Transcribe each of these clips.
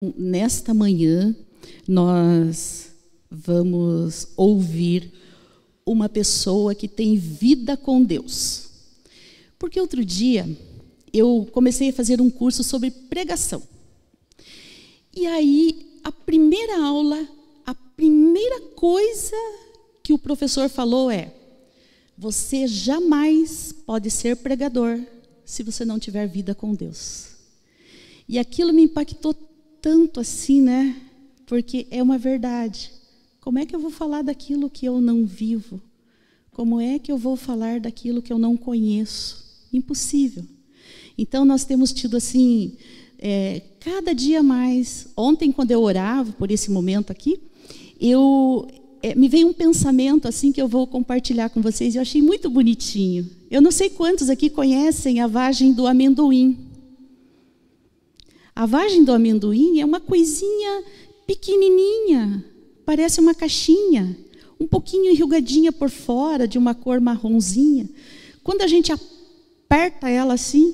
Nesta manhã, nós vamos ouvir uma pessoa que tem vida com Deus. Porque outro dia, eu comecei a fazer um curso sobre pregação. E aí, a primeira aula, a primeira coisa que o professor falou é: você jamais pode ser pregador se você não tiver vida com Deus. E aquilo me impactou tanto assim, né? Porque é uma verdade. Como é que eu vou falar daquilo que eu não vivo? Como é que eu vou falar daquilo que eu não conheço? Impossível. Então, nós temos tido assim, cada dia mais. Ontem, quando eu orava por esse momento aqui, me veio um pensamento assim que eu vou compartilhar com vocês. Eu achei muito bonitinho. Eu não sei quantos aqui conhecem a vagem do amendoim. A vagem do amendoim é uma coisinha pequenininha, parece uma caixinha, um pouquinho enrugadinha por fora, de uma cor marronzinha. Quando a gente aperta ela assim,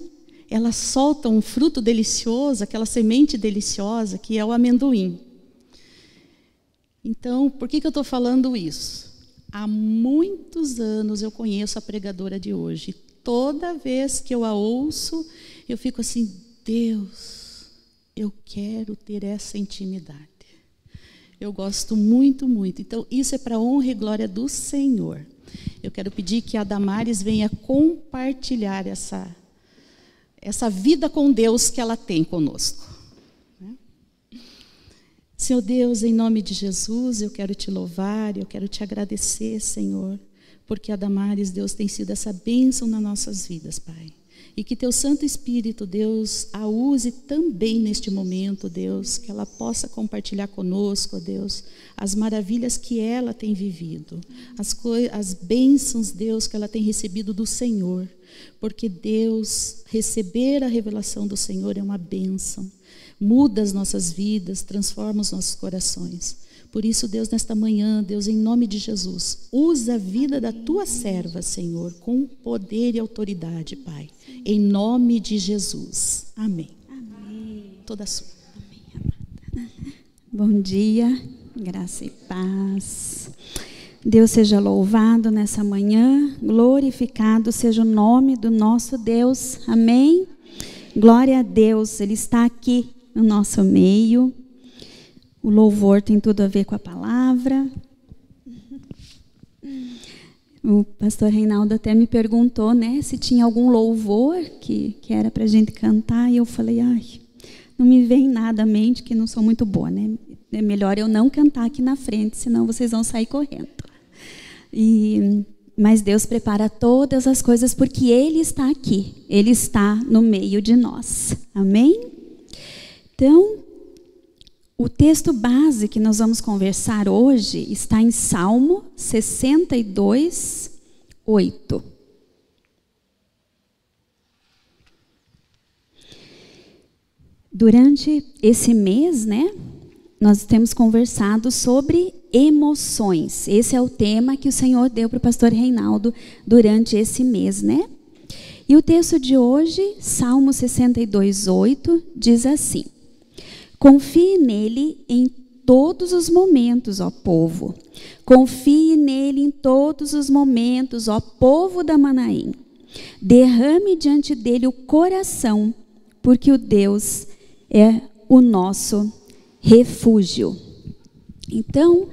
ela solta um fruto delicioso, aquela semente deliciosa que é o amendoim. Então, por que eu estou falando isso? Há muitos anos eu conheço a pregadora de hoje. Toda vez que eu a ouço, eu fico assim: Deus, eu quero ter essa intimidade. Eu gosto muito, muito. Então, isso é para a honra e glória do Senhor. Eu quero pedir que a Damares venha compartilhar essa vida com Deus que ela tem conosco. Senhor Deus, em nome de Jesus, eu quero te louvar, eu quero te agradecer, Senhor, porque a Damares, Deus, tem sido essa bênção nas nossas vidas, Pai. E que teu Santo Espírito, Deus, a use também neste momento, Deus, que ela possa compartilhar conosco, Deus, as maravilhas que ela tem vivido, as bênçãos, Deus, que ela tem recebido do Senhor, porque, Deus, receber a revelação do Senhor é uma bênção, muda as nossas vidas, transforma os nossos corações. Por isso, Deus, nesta manhã, Deus, em nome de Jesus, usa a vida da tua serva, Senhor, com poder e autoridade, Pai. Em nome de Jesus. Amém. Amém. Toda sua. Amém. Bom dia, graça e paz. Deus seja louvado nessa manhã, glorificado seja o nome do nosso Deus. Amém. Glória a Deus, Ele está aqui no nosso meio. O louvor tem tudo a ver com a palavra. O pastor Reinaldo até me perguntou, né, se tinha algum louvor que era para a gente cantar. E eu falei, não me vem nada à mente, que não sou muito boa, né? É melhor eu não cantar aqui na frente, senão vocês vão sair correndo. Mas Deus prepara todas as coisas porque Ele está aqui. Ele está no meio de nós. Amém? Então, o texto base que nós vamos conversar hoje está em Salmo 62, 8. Durante esse mês, né, nós temos conversado sobre emoções. Esse é o tema que o Senhor deu para o pastor Reinaldo durante esse mês, né? E o texto de hoje, Salmo 62, 8, diz assim: confie nele em todos os momentos, ó povo. Confie nele em todos os momentos, ó povo da Manaim. Derrame diante dele o coração, porque o Deus é o nosso refúgio. Então,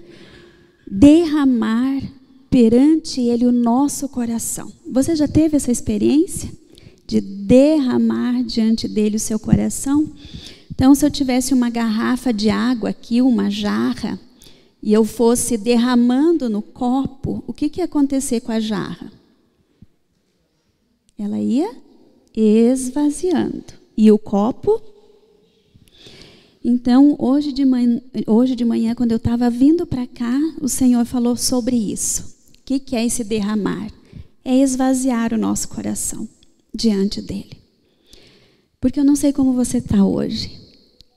derramar perante ele o nosso coração. Você já teve essa experiência de derramar diante dele o seu coração? Então, se eu tivesse uma garrafa de água aqui, uma jarra, e eu fosse derramando no copo, o que ia acontecer com a jarra? Ela ia esvaziando. E o copo? Então, hoje de manhã, quando eu estava vindo para cá, o Senhor falou sobre isso. O que é esse derramar? É esvaziar o nosso coração diante dele. Porque eu não sei como você está hoje,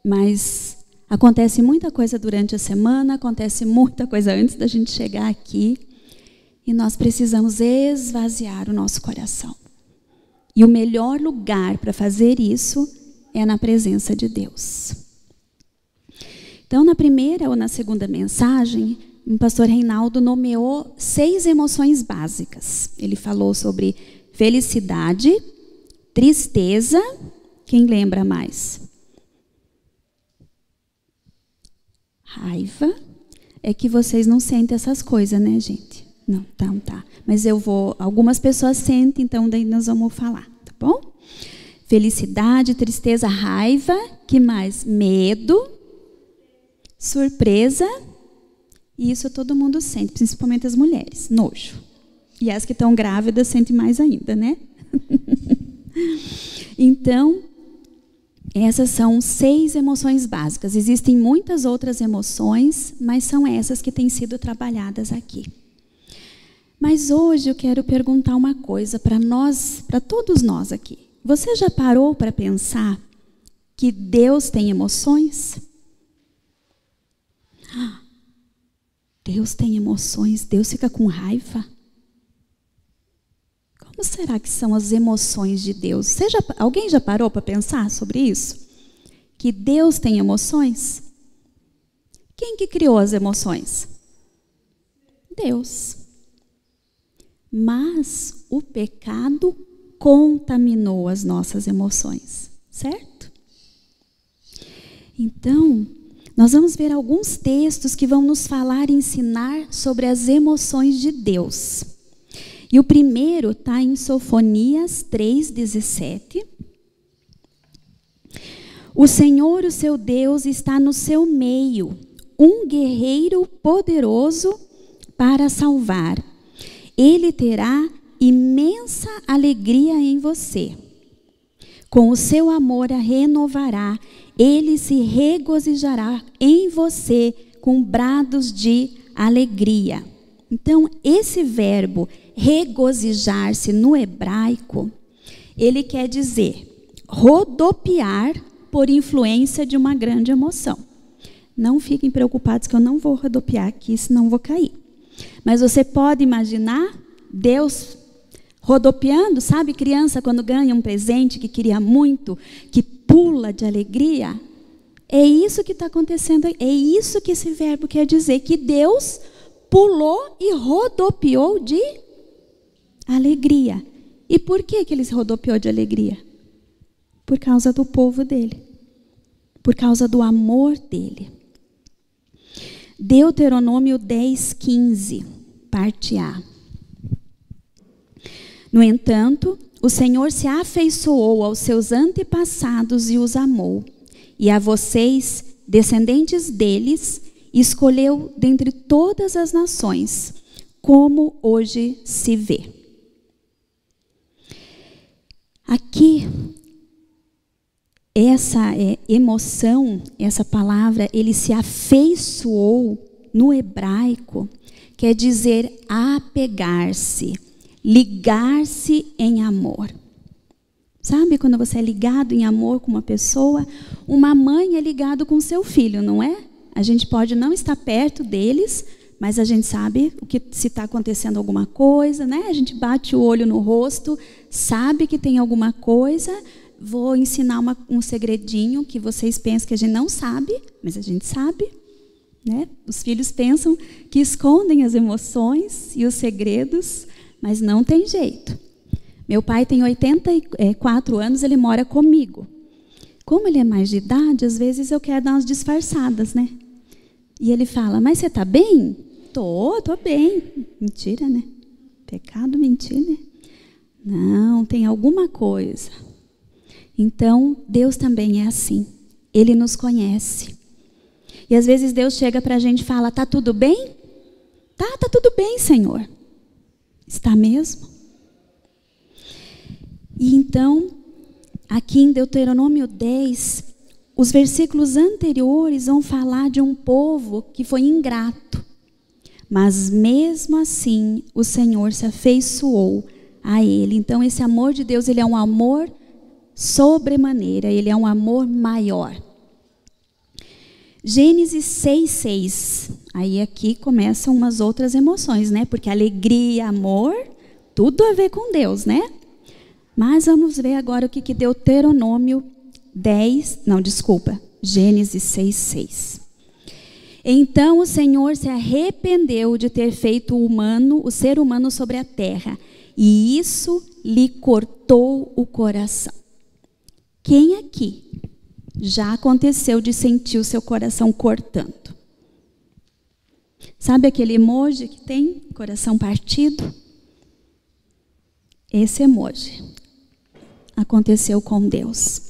mas acontece muita coisa durante a semana, acontece muita coisa antes da gente chegar aqui, e nós precisamos esvaziar o nosso coração. E o melhor lugar para fazer isso é na presença de Deus. Então, na primeira ou na segunda mensagem, o pastor Reinaldo nomeou 6 emoções básicas. Ele falou sobre felicidade, tristeza. Quem lembra mais? Raiva. É que vocês não sentem essas coisas, né, gente? Não, tá. Mas algumas pessoas sentem, então daí nós vamos falar, tá bom? Felicidade, tristeza, raiva. Que mais? Medo, surpresa. E isso todo mundo sente, principalmente as mulheres. Nojo. E as que estão grávidas sentem mais ainda, né? Então, essas são 6 emoções básicas. Existem muitas outras emoções, mas são essas que têm sido trabalhadas aqui. Mas hoje eu quero perguntar uma coisa para nós, para todos nós aqui. Você já parou para pensar que Deus tem emoções? Deus tem emoções, Deus fica com raiva? Como será que são as emoções de Deus? Alguém já parou para pensar sobre isso? Que Deus tem emoções? Quem que criou as emoções? Deus. Mas o pecado contaminou as nossas emoções, certo? Então, nós vamos ver alguns textos que vão nos falar e ensinar sobre as emoções de Deus. E o primeiro está em Sofonias 3,17. O Senhor, o seu Deus, está no seu meio, um guerreiro poderoso para salvar. Ele terá imensa alegria em você. Com o seu amor a renovará. Ele se regozijará em você com brados de alegria. Então, esse verbo regozijar-se no hebraico, ele quer dizer rodopiar por influência de uma grande emoção. Não fiquem preocupados que eu não vou rodopiar aqui, senão vou cair. Mas você pode imaginar Deus rodopiando, sabe, criança quando ganha um presente que queria muito, que pula de alegria? É isso que está acontecendo, é isso que esse verbo quer dizer, que Deus pulou e rodopiou de alegria. E por que ele rodopiou de alegria? Por causa do povo dele, por causa do amor dele. Deuteronômio 10:15, parte A. No entanto, o Senhor se afeiçoou aos seus antepassados e os amou. E a vocês, descendentes deles, escolheu dentre todas as nações, como hoje se vê. Aqui, essa emoção, essa palavra, ele se afeiçoou, no hebraico, quer dizer apegar-se, ligar-se em amor. Sabe quando você é ligado em amor com uma pessoa? Uma mãe é ligada com seu filho, não é? A gente pode não estar perto deles, mas a gente sabe se está acontecendo alguma coisa, né? A gente bate o olho no rosto, sabe que tem alguma coisa. Vou ensinar um segredinho que vocês pensam que a gente não sabe, mas a gente sabe, né? Os filhos pensam que escondem as emoções e os segredos, mas não tem jeito. Meu pai tem 84 anos, ele mora comigo. Como ele é mais de idade, às vezes eu quero dar umas disfarçadas, né? E ele fala, mas você está bem? Tô bem. Mentira, né? Pecado mentir, né? Não, tem alguma coisa. Então, Deus também é assim. Ele nos conhece. E às vezes Deus chega para a gente e fala, tá tudo bem? Tá tudo bem, Senhor. Está mesmo? E então, aqui em Deuteronômio 10, os versículos anteriores vão falar de um povo que foi ingrato. Mas mesmo assim, o Senhor se afeiçoou a ele. Então, esse amor de Deus, ele é um amor sobremaneira, ele é um amor maior. Gênesis 6:6. Aí aqui começam umas outras emoções, né? Porque alegria, amor, tudo a ver com Deus, né? Mas vamos ver agora o que Deuteronômio Gênesis 6:6. Então o Senhor se arrependeu de ter feito o ser humano sobre a terra, e isso lhe cortou o coração. Quem aqui já aconteceu de sentir o seu coração cortando? Sabe aquele emoji que tem coração partido? Esse emoji aconteceu com Deus.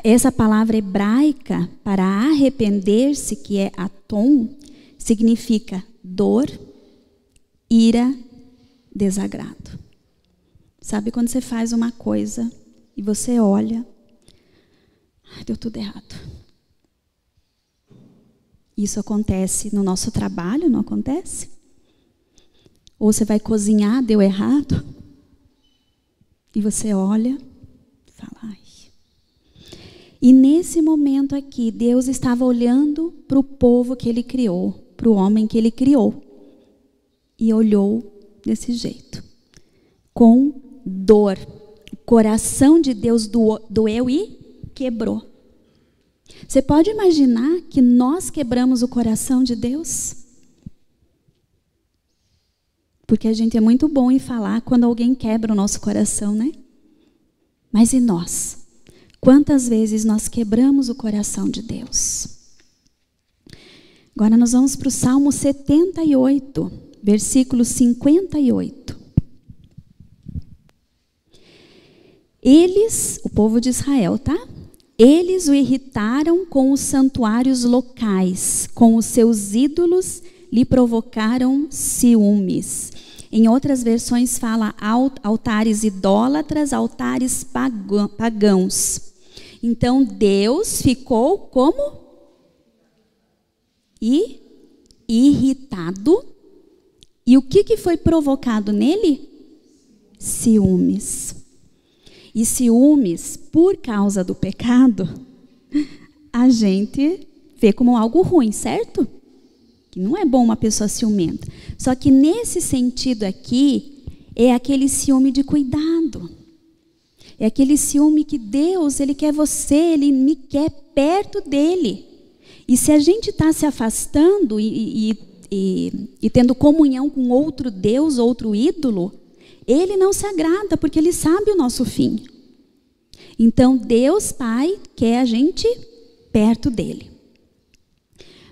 Essa palavra hebraica para arrepender-se, que é atom, significa dor, ira, desagrado. Sabe quando você faz uma coisa e você olha, deu tudo errado. Isso acontece no nosso trabalho, não acontece? Ou você vai cozinhar, deu errado, e você olha e fala, ai. E nesse momento aqui, Deus estava olhando para o povo que Ele criou, para o homem que Ele criou. E olhou desse jeito, com dor. O coração de Deus doeu e quebrou. Você pode imaginar que nós quebramos o coração de Deus? Porque a gente é muito bom em falar quando alguém quebra o nosso coração, né? Mas e nós? Quantas vezes nós quebramos o coração de Deus? Agora nós vamos para o Salmo 78, versículo 58. Eles, o povo de Israel, tá? Eles o irritaram com os santuários locais, com os seus ídolos lhe provocaram ciúmes. Em outras versões fala altares idólatras, altares pagãos. Então Deus ficou como? Irritado. E o que foi provocado nele? Ciúmes. E ciúmes, por causa do pecado, a gente vê como algo ruim, certo? Que não é bom uma pessoa ciumenta. Só que nesse sentido aqui, é aquele ciúme de cuidado. É aquele ciúme que Deus, Ele quer você, Ele me quer perto dEle. E se a gente está se afastando e tendo comunhão com outro Deus, outro ídolo, Ele não se agrada, porque Ele sabe o nosso fim. Então, Deus Pai quer a gente perto dEle.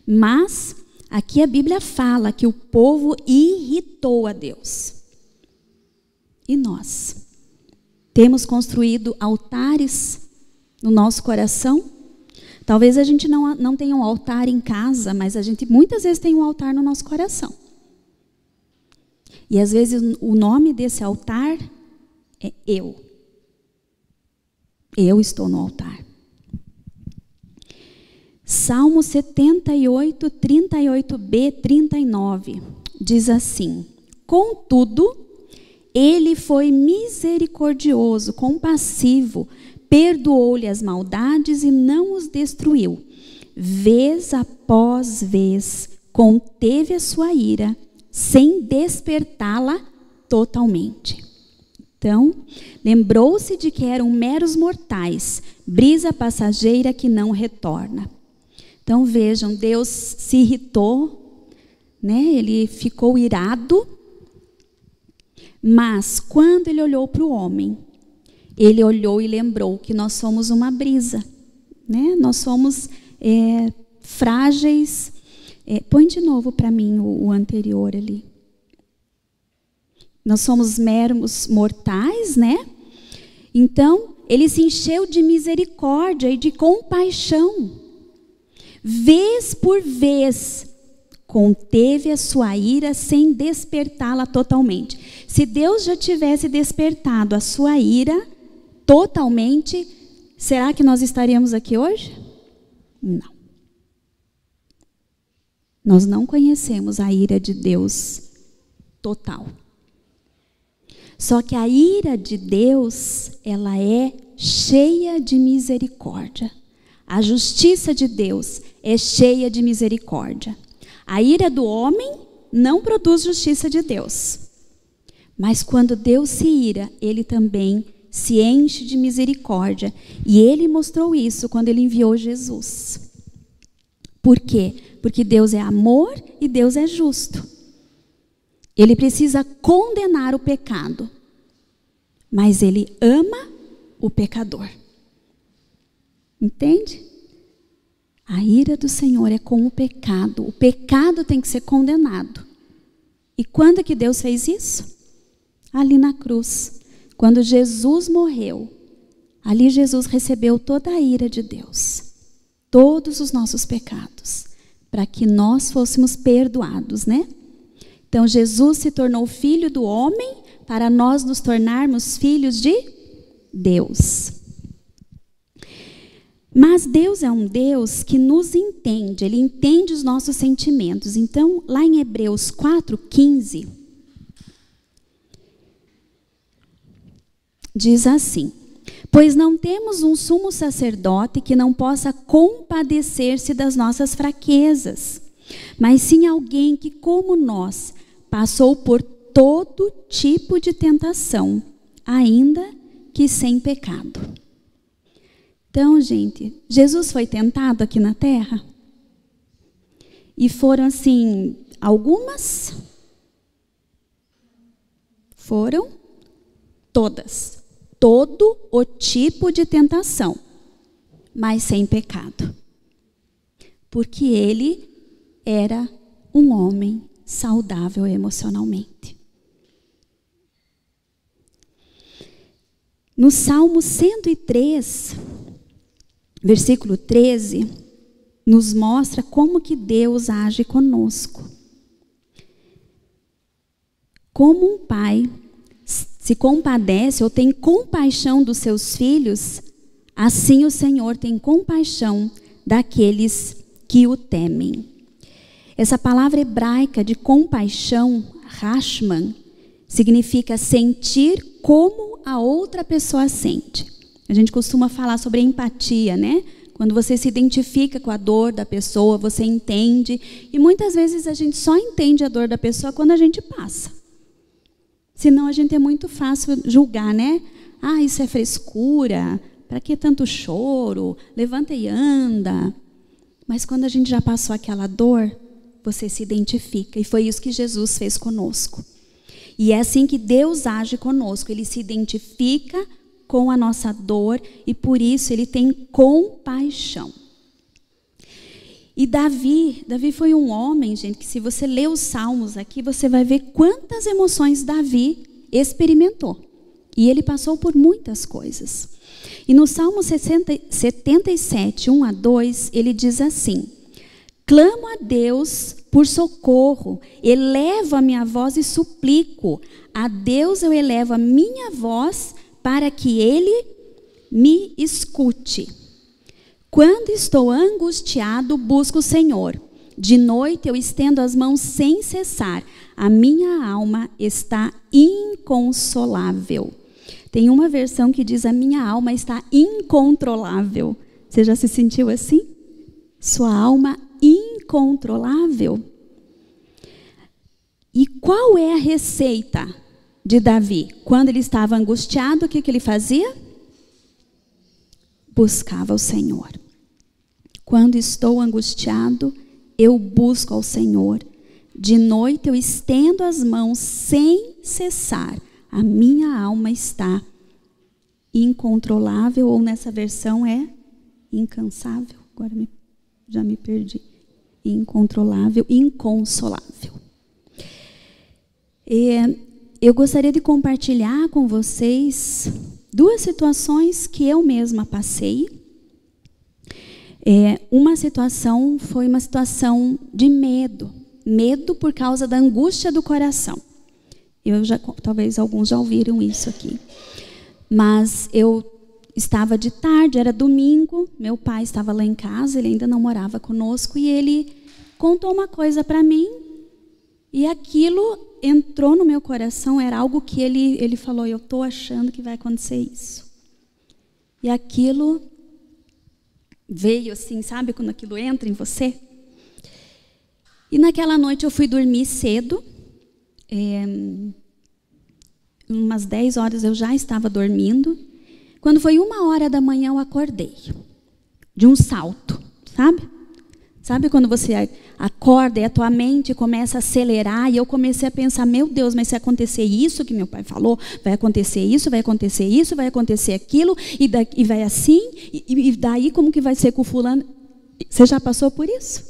Mas, aqui a Bíblia fala que o povo irritou a Deus. E nós? Temos construído altares no nosso coração? Talvez a gente não tenha um altar em casa, mas a gente muitas vezes tem um altar no nosso coração. E às vezes o nome desse altar é eu. Eu estou no altar. Salmo 78, 38b, 39, diz assim: Contudo, Ele foi misericordioso, compassivo, perdoou-lhe as maldades e não os destruiu. Vez após vez, conteve a sua ira, sem despertá-la totalmente. Então, lembrou-se de que eram meros mortais, brisa passageira que não retorna. Então, vejam, Deus se irritou, né? Ele ficou irado, mas quando Ele olhou para o homem, Ele olhou e lembrou que nós somos uma brisa, né? Nós somos frágeis. Põe de novo para mim o anterior ali. Nós somos meros mortais, né? Então, Ele se encheu de misericórdia e de compaixão. Vez por vez, conteve a sua ira sem despertá-la totalmente. Se Deus já tivesse despertado a sua ira totalmente, será que nós estaríamos aqui hoje? Não. Nós não conhecemos a ira de Deus total. Só que a ira de Deus, ela é cheia de misericórdia. A justiça de Deus é cheia de misericórdia. A ira do homem não produz justiça de Deus. Mas quando Deus se ira, Ele também se enche de misericórdia. E Ele mostrou isso quando Ele enviou Jesus. Por quê? Porque Deus é amor e Deus é justo. Ele precisa condenar o pecado, mas Ele ama o pecador. Entende? A ira do Senhor é com o pecado. O pecado tem que ser condenado. E quando que Deus fez isso? Ali na cruz. Quando Jesus morreu, ali Jesus recebeu toda a ira de Deus. Todos os nossos pecados. Para que nós fôssemos perdoados, né? Então Jesus se tornou filho do homem para nós nos tornarmos filhos de Deus. Mas Deus é um Deus que nos entende, Ele entende os nossos sentimentos. Então, lá em Hebreus 4:15, diz assim: pois não temos um sumo sacerdote que não possa compadecer-se das nossas fraquezas, mas sim alguém que, como nós, passou por todo tipo de tentação, ainda que sem pecado. Então, gente, Jesus foi tentado aqui na terra? E foram assim, algumas? Foram todas. Todo o tipo de tentação, mas sem pecado. Porque ele era um homem saudável emocionalmente. No Salmo 103, versículo 13, nos mostra como que Deus age conosco. Como um pai se compadece ou tem compaixão dos seus filhos, assim o Senhor tem compaixão daqueles que o temem. Essa palavra hebraica de compaixão, rashman, significa sentir como a outra pessoa sente. A gente costuma falar sobre empatia, né? Quando você se identifica com a dor da pessoa, você entende. E muitas vezes a gente só entende a dor da pessoa quando a gente passa. Senão a gente é muito fácil julgar, né? Ah, isso é frescura, para que tanto choro? Levanta e anda. Mas quando a gente já passou aquela dor, você se identifica. E foi isso que Jesus fez conosco. E é assim que Deus age conosco. Ele se identifica com a nossa dor e por isso ele tem compaixão. E Davi foi um homem, gente, que se você ler os salmos aqui, você vai ver quantas emoções Davi experimentou. E ele passou por muitas coisas. E no Salmo 77, 1 a 2, ele diz assim: clamo a Deus por socorro, elevo a minha voz e suplico. A Deus eu elevo a minha voz para que Ele me escute. Quando estou angustiado, busco o Senhor. De noite eu estendo as mãos sem cessar. A minha alma está inconsolável. Tem uma versão que diz: a minha alma está incontrolável. Você já se sentiu assim? Sua alma incontrolável? E qual é a receita de Davi? Quando ele estava angustiado, o que ele fazia? Buscava o Senhor. Quando estou angustiado, eu busco ao Senhor. De noite eu estendo as mãos sem cessar. A minha alma está incontrolável, ou nessa versão é incansável. Agora já me perdi. Incontrolável, inconsolável. Eu gostaria de compartilhar com vocês duas situações que eu mesma passei. Uma situação foi uma situação de medo. Medo por causa da angústia do coração. Talvez alguns já ouviram isso aqui. Mas eu estava de tarde, era domingo, meu pai estava lá em casa, ele ainda não morava conosco, e ele contou uma coisa para mim, e aquilo entrou no meu coração, era algo que ele falou: eu estou achando que vai acontecer isso. E aquilo veio assim, sabe quando aquilo entra em você? E naquela noite eu fui dormir cedo, umas 10 horas eu já estava dormindo. Quando foi 1 hora da manhã eu acordei, de um salto, sabe? Sabe quando você acorda e a tua mente começa a acelerar, e eu comecei a pensar, meu Deus, mas se acontecer isso que meu pai falou, vai acontecer isso, vai acontecer isso, vai acontecer aquilo, e vai assim, e daí como que vai ser com o fulano? Você já passou por isso?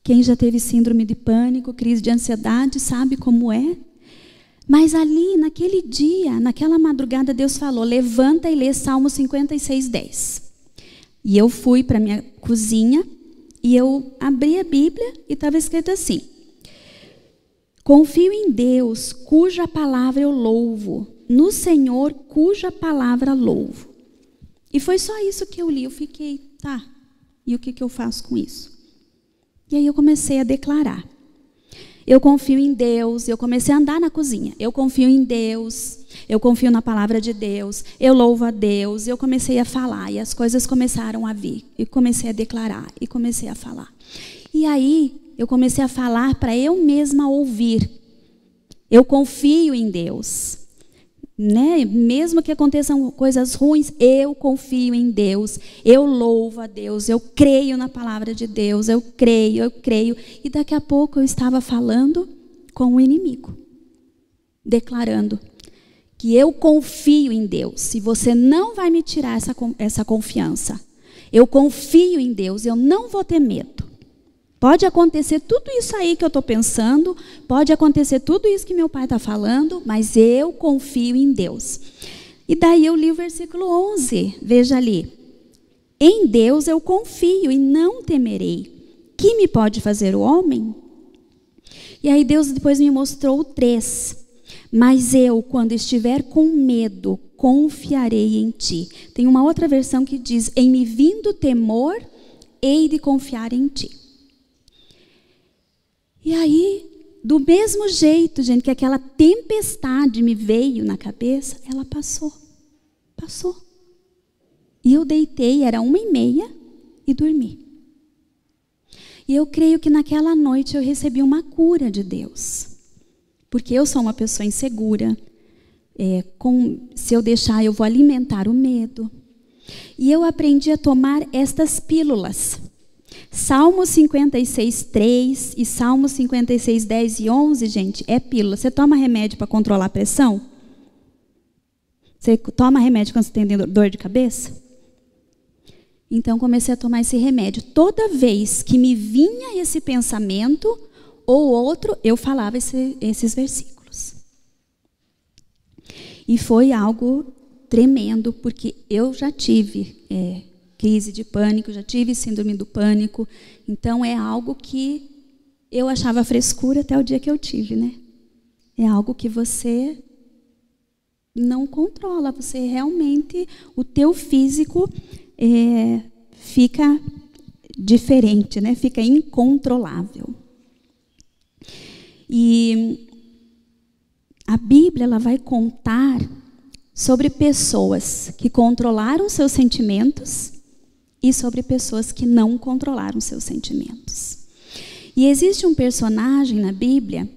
Quem já teve síndrome de pânico, crise de ansiedade, sabe como é? Mas ali, naquele dia, naquela madrugada, Deus falou, levanta e lê Salmo 56:10. E eu fui para a minha cozinha e eu abri a Bíblia e estava escrito assim: confio em Deus, cuja palavra eu louvo, no Senhor, cuja palavra louvo. E foi só isso que eu li. Eu fiquei, tá, e o que eu faço com isso? E aí eu comecei a declarar. Eu confio em Deus, eu comecei a andar na cozinha. Eu confio em Deus, eu confio na palavra de Deus, eu louvo a Deus. Eu comecei a falar e as coisas começaram a vir. E comecei a declarar e comecei a falar. E aí eu comecei a falar para eu mesma ouvir. Eu confio em Deus. Né? Mesmo que aconteçam coisas ruins, eu confio em Deus, eu louvo a Deus, eu creio na palavra de Deus, eu creio. E daqui a pouco eu estava falando com o inimigo, declarando que eu confio em Deus, e você não vai me tirar essa confiança. Eu confio em Deus, eu não vou ter medo. Pode acontecer tudo isso aí que eu estou pensando, pode acontecer tudo isso que meu pai está falando, mas eu confio em Deus. E daí eu li o versículo 11, veja ali. Em Deus eu confio e não temerei. Que me pode fazer o homem? E aí Deus depois me mostrou o 3. Mas eu, quando estiver com medo, confiarei em ti. Tem uma outra versão que diz, em me vindo temor, hei de confiar em ti. E aí, do mesmo jeito, gente, que aquela tempestade me veio na cabeça, ela passou. E eu deitei, era 1h30, e dormi. E eu creio que naquela noite eu recebi uma cura de Deus. Porque eu sou uma pessoa insegura. Se eu deixar, eu vou alimentar o medo. E eu aprendi a tomar estas pílulas. Salmo 56:3 e Salmo 56:10 e 11, gente, é pílula. Você toma remédio para controlar a pressão? Você toma remédio quando você tem dor de cabeça? Então, comecei a tomar esse remédio. Toda vez que me vinha esse pensamento ou outro, eu falava esses versículos. E foi algo tremendo, porque eu já tive crise de pânico, já tive síndrome do pânico. Então, é algo que eu achava frescura até o dia que eu tive, né? É algo que você não controla. Você realmente, o teu físico fica diferente, né? Fica incontrolável. E a Bíblia, ela vai contar sobre pessoas que controlaram seus sentimentos e sobre pessoas que não controlaram seus sentimentos. E existe um personagem na Bíblia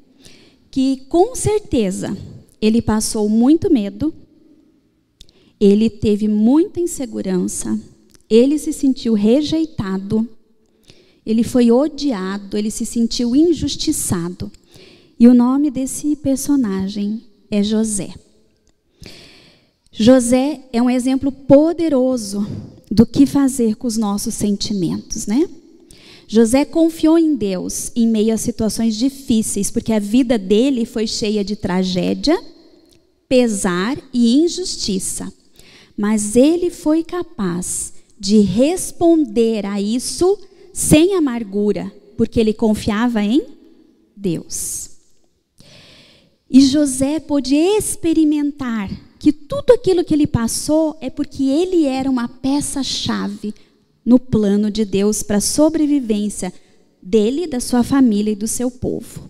que, com certeza, ele passou muito medo, ele teve muita insegurança, ele se sentiu rejeitado, ele foi odiado, ele se sentiu injustiçado. E o nome desse personagem é José. José é um exemplo poderoso do que fazer com os nossos sentimentos, né? José confiou em Deus em meio a situações difíceis, porque a vida dele foi cheia de tragédia, pesar e injustiça. Mas ele foi capaz de responder a isso sem amargura, porque ele confiava em Deus. E José pôde experimentar que tudo aquilo que ele passou é porque ele era uma peça-chave no plano de Deus para a sobrevivência dele, da sua família e do seu povo.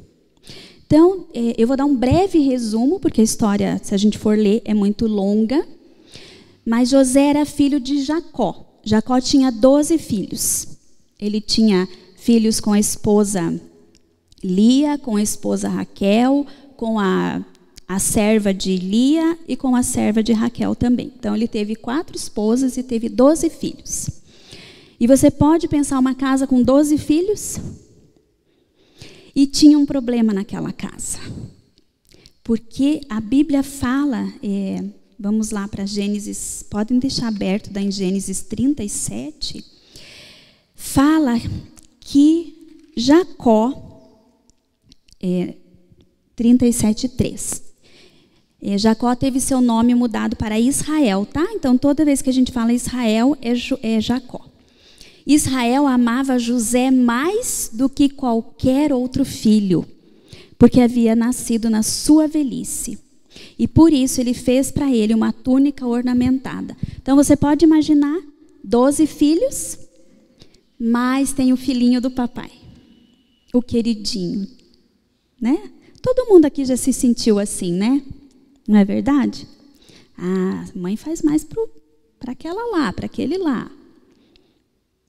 Então, eu vou dar um breve resumo, porque a história, se a gente for ler, é muito longa. Mas José era filho de Jacó. Jacó tinha 12 filhos. Ele tinha filhos com a esposa Lia, com a esposa Raquel, com a serva de Lia e com a serva de Raquel também. Então, ele teve 4 esposas e teve 12 filhos. E você pode pensar uma casa com 12 filhos? E tinha um problema naquela casa. Porque a Bíblia fala, vamos lá para Gênesis, podem deixar aberto em Gênesis 37, fala que Jacó, 37:3, Jacó teve seu nome mudado para Israel, tá? Então, toda vez que a gente fala Israel, é Jacó. Israel amava José mais do que qualquer outro filho, porque havia nascido na sua velhice. E por isso ele fez para ele uma túnica ornamentada. Então você pode imaginar 12 filhos, mas tem o filhinho do papai, o queridinho, né? Todo mundo aqui já se sentiu assim, né? Não é verdade? Ah, a mãe faz mais para aquela lá, para aquele lá.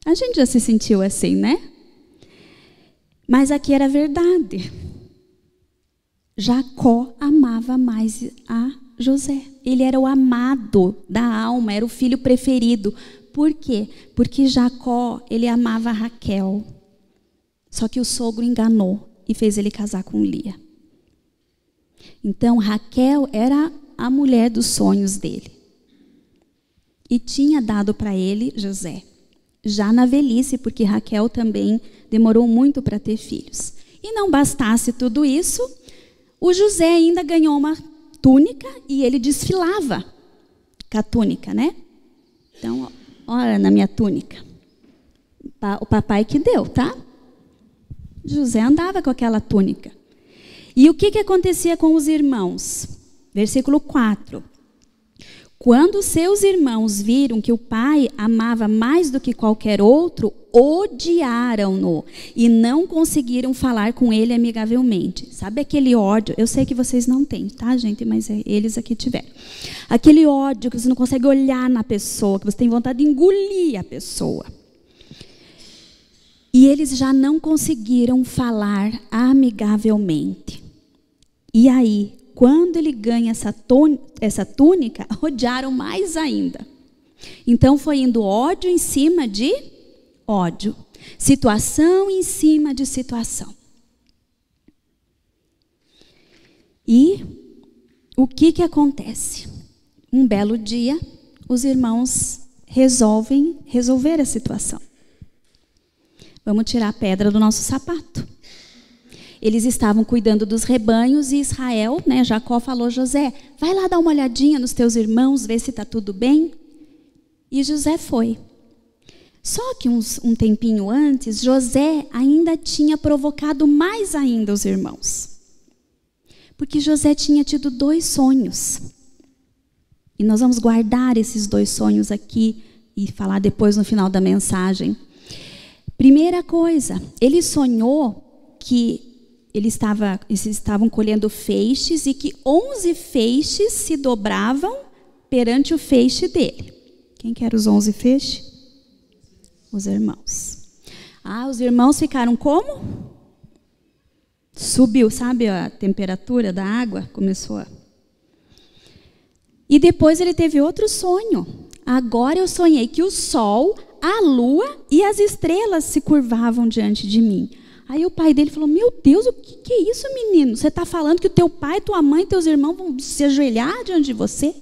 A gente já se sentiu assim, né? Mas aqui era verdade. Jacó amava mais a José. Ele era o amado da alma, era o filho preferido. Por quê? Porque Jacó, ele amava Raquel. Só que o sogro enganou e fez ele casar com Lia. Então, Raquel era a mulher dos sonhos dele. E tinha dado para ele José. Já na velhice, porque Raquel também demorou muito para ter filhos. E não bastasse tudo isso, o José ainda ganhou uma túnica e ele desfilava com a túnica, né? Então, olha na minha túnica. O papai que deu, tá? José andava com aquela túnica. E o que acontecia com os irmãos? Versículo 4. Quando seus irmãos viram que o pai amava mais do que qualquer outro, odiaram-no e não conseguiram falar com ele amigavelmente. Sabe aquele ódio? Eu sei que vocês não têm, tá, gente? Mas eles aqui tiveram. Aquele ódio que você não consegue olhar na pessoa, que você tem vontade de engolir a pessoa. E eles já não conseguiram falar amigavelmente. E aí, quando ele ganha essa túnica, odiaram mais ainda. Então foi indo ódio em cima de ódio. Situação em cima de situação. E o que acontece? Um belo dia, os irmãos resolver a situação. Vamos tirar a pedra do nosso sapato. Eles estavam cuidando dos rebanhos e Israel, né, Jacó falou, José, vai lá dar uma olhadinha nos teus irmãos, ver se está tudo bem. E José foi. Só que um tempinho antes, José ainda tinha provocado mais ainda os irmãos. Porque José tinha tido 2 sonhos. E nós vamos guardar esses 2 sonhos aqui e falar depois no final da mensagem. Primeira coisa, ele sonhou que eles estavam colhendo feixes e que 11 feixes se dobravam perante o feixe dele. Quem quer os 11 feixes? Os irmãos. Os irmãos ficaram como? Subiu, sabe a temperatura da água? Começou a... E depois ele teve outro sonho. Agora eu sonhei que o sol, a lua e as estrelas se curvavam diante de mim. Aí o pai dele falou, meu Deus, o que é isso, menino? Você está falando que o teu pai, tua mãe, teus irmãos vão se ajoelhar diante de você?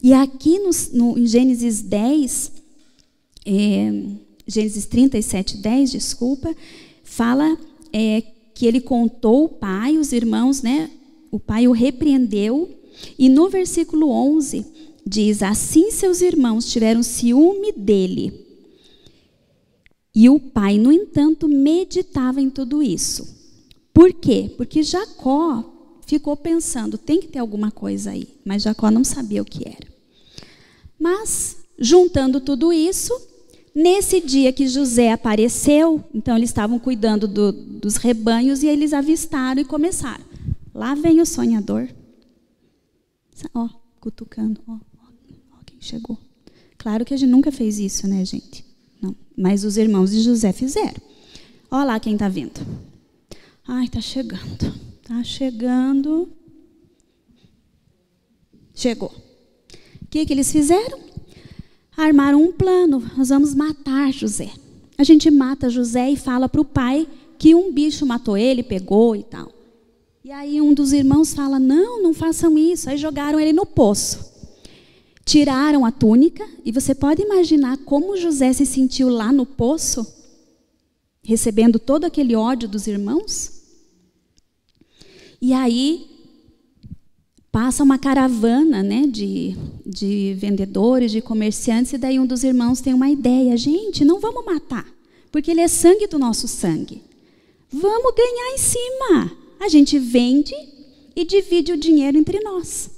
E aqui em Gênesis 10, Gênesis 37:10, desculpa, fala que ele contou o pai, os irmãos, né? O pai o repreendeu. E no versículo 11 diz, assim seus irmãos tiveram ciúme dele. E o pai, no entanto, meditava em tudo isso. Por quê? Porque Jacó ficou pensando, tem que ter alguma coisa aí. Mas Jacó não sabia o que era. Mas, juntando tudo isso, nesse dia que José apareceu, então eles estavam cuidando dos rebanhos e eles avistaram e começaram. Lá vem o sonhador. Ó, cutucando. Ó, quem chegou. Claro que a gente nunca fez isso, né, gente? Não, mas os irmãos de José fizeram. Olha lá quem está vindo. Ai, está chegando. Está chegando. Chegou. O que eles fizeram? armaram um plano: nós vamos matar José. A gente mata José e fala para o pai que um bicho matou ele, pegou e tal. E aí um dos irmãos fala: não, não façam isso. Aí jogaram ele no poço. Tiraram a túnica, e você pode imaginar como José se sentiu lá no poço, recebendo todo aquele ódio dos irmãos. E aí passa uma caravana, né, de vendedores, de comerciantes, e daí um dos irmãos tem uma ideia: gente, não vamos matar, porque ele é sangue do nosso sangue. Vamos ganhar em cima. A gente vende e divide o dinheiro entre nós.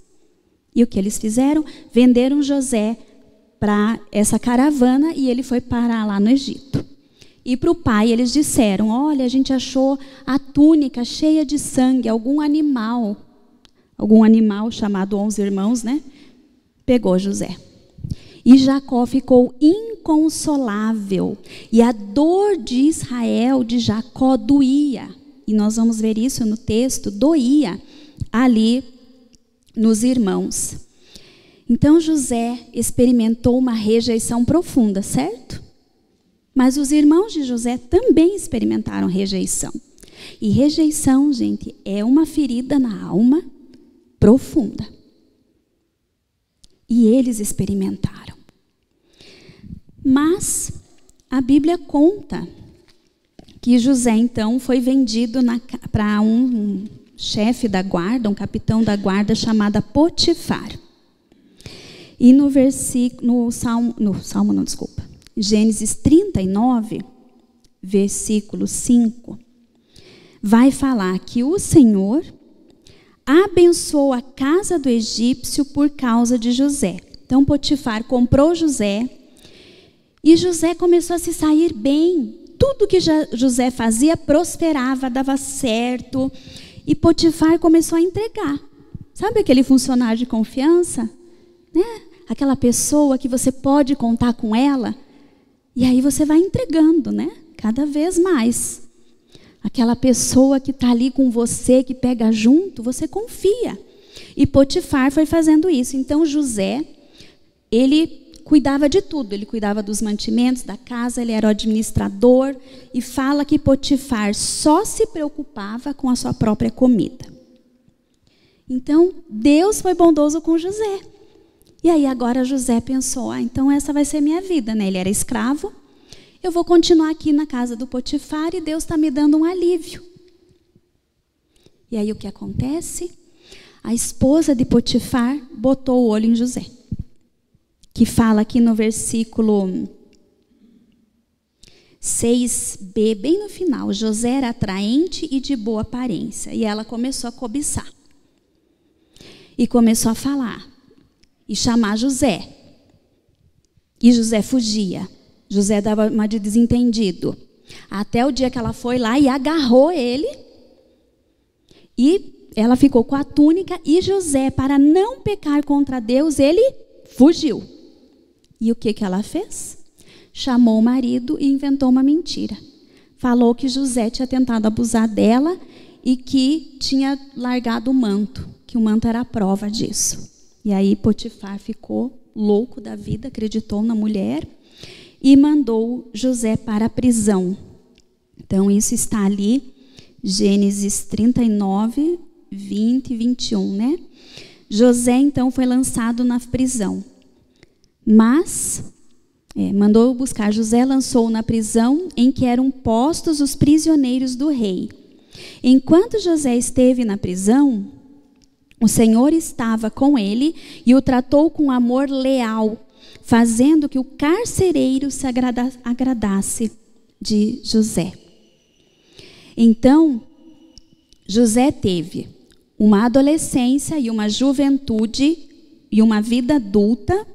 E o que eles fizeram? Venderam José para essa caravana e ele foi parar lá no Egito. E para o pai eles disseram: olha, a gente achou a túnica cheia de sangue, algum animal chamado 11 irmãos, né? Pegou José. E Jacó ficou inconsolável. E a dor de Israel, de Jacó, doía. E nós vamos ver isso no texto, doía ali nos irmãos. Então José experimentou uma rejeição profunda, certo? Mas os irmãos de José também experimentaram rejeição. E rejeição, gente, é uma ferida na alma profunda. E eles experimentaram. Mas a Bíblia conta que José, então, foi vendido para um chefe da guarda, um capitão da guarda chamado Potifar. E no Gênesis 39, versículo 5, vai falar que o Senhor abençoou a casa do egípcio por causa de José. Então Potifar comprou José e José começou a se sair bem. Tudo que José fazia prosperava, dava certo. E Potifar começou a entregar. Sabe aquele funcionário de confiança? Né? Aquela pessoa que você pode contar com ela. E aí você vai entregando, né? Cada vez mais. Aquela pessoa que está ali com você, que pega junto, você confia. E Potifar foi fazendo isso. Então José, ele cuidava de tudo. Ele cuidava dos mantimentos da casa, ele era o administrador. E fala que Potifar só se preocupava com a sua própria comida. Então Deus foi bondoso com José. E aí agora José pensou: então essa vai ser minha vida, né? Ele era escravo. Eu vou continuar aqui na casa do Potifar e Deus está me dando um alívio. E aí o que acontece? A esposa de Potifar botou o olho em José. Que fala aqui no versículo 6b, bem no final: José era atraente e de boa aparência. E ela começou a cobiçar. E começou a falar. E chamar José. E José fugia. José dava uma de desentendido. Até o dia que ela foi lá e agarrou ele. E ela ficou com a túnica. E José, para não pecar contra Deus, ele fugiu. E o que ela fez? Chamou o marido e inventou uma mentira. Falou que José tinha tentado abusar dela e que tinha largado o manto. Que o manto era a prova disso. E aí Potifar ficou louco da vida, acreditou na mulher e mandou José para a prisão. Então isso está ali, Gênesis 39, 20 e 21, né? José então foi lançado na prisão. Mas, mandou buscar José, lançou-o na prisão em que eram postos os prisioneiros do rei. Enquanto José esteve na prisão, o Senhor estava com ele e o tratou com amor leal, fazendo que o carcereiro se agradasse de José. Então, José teve uma adolescência e uma juventude e uma vida adulta,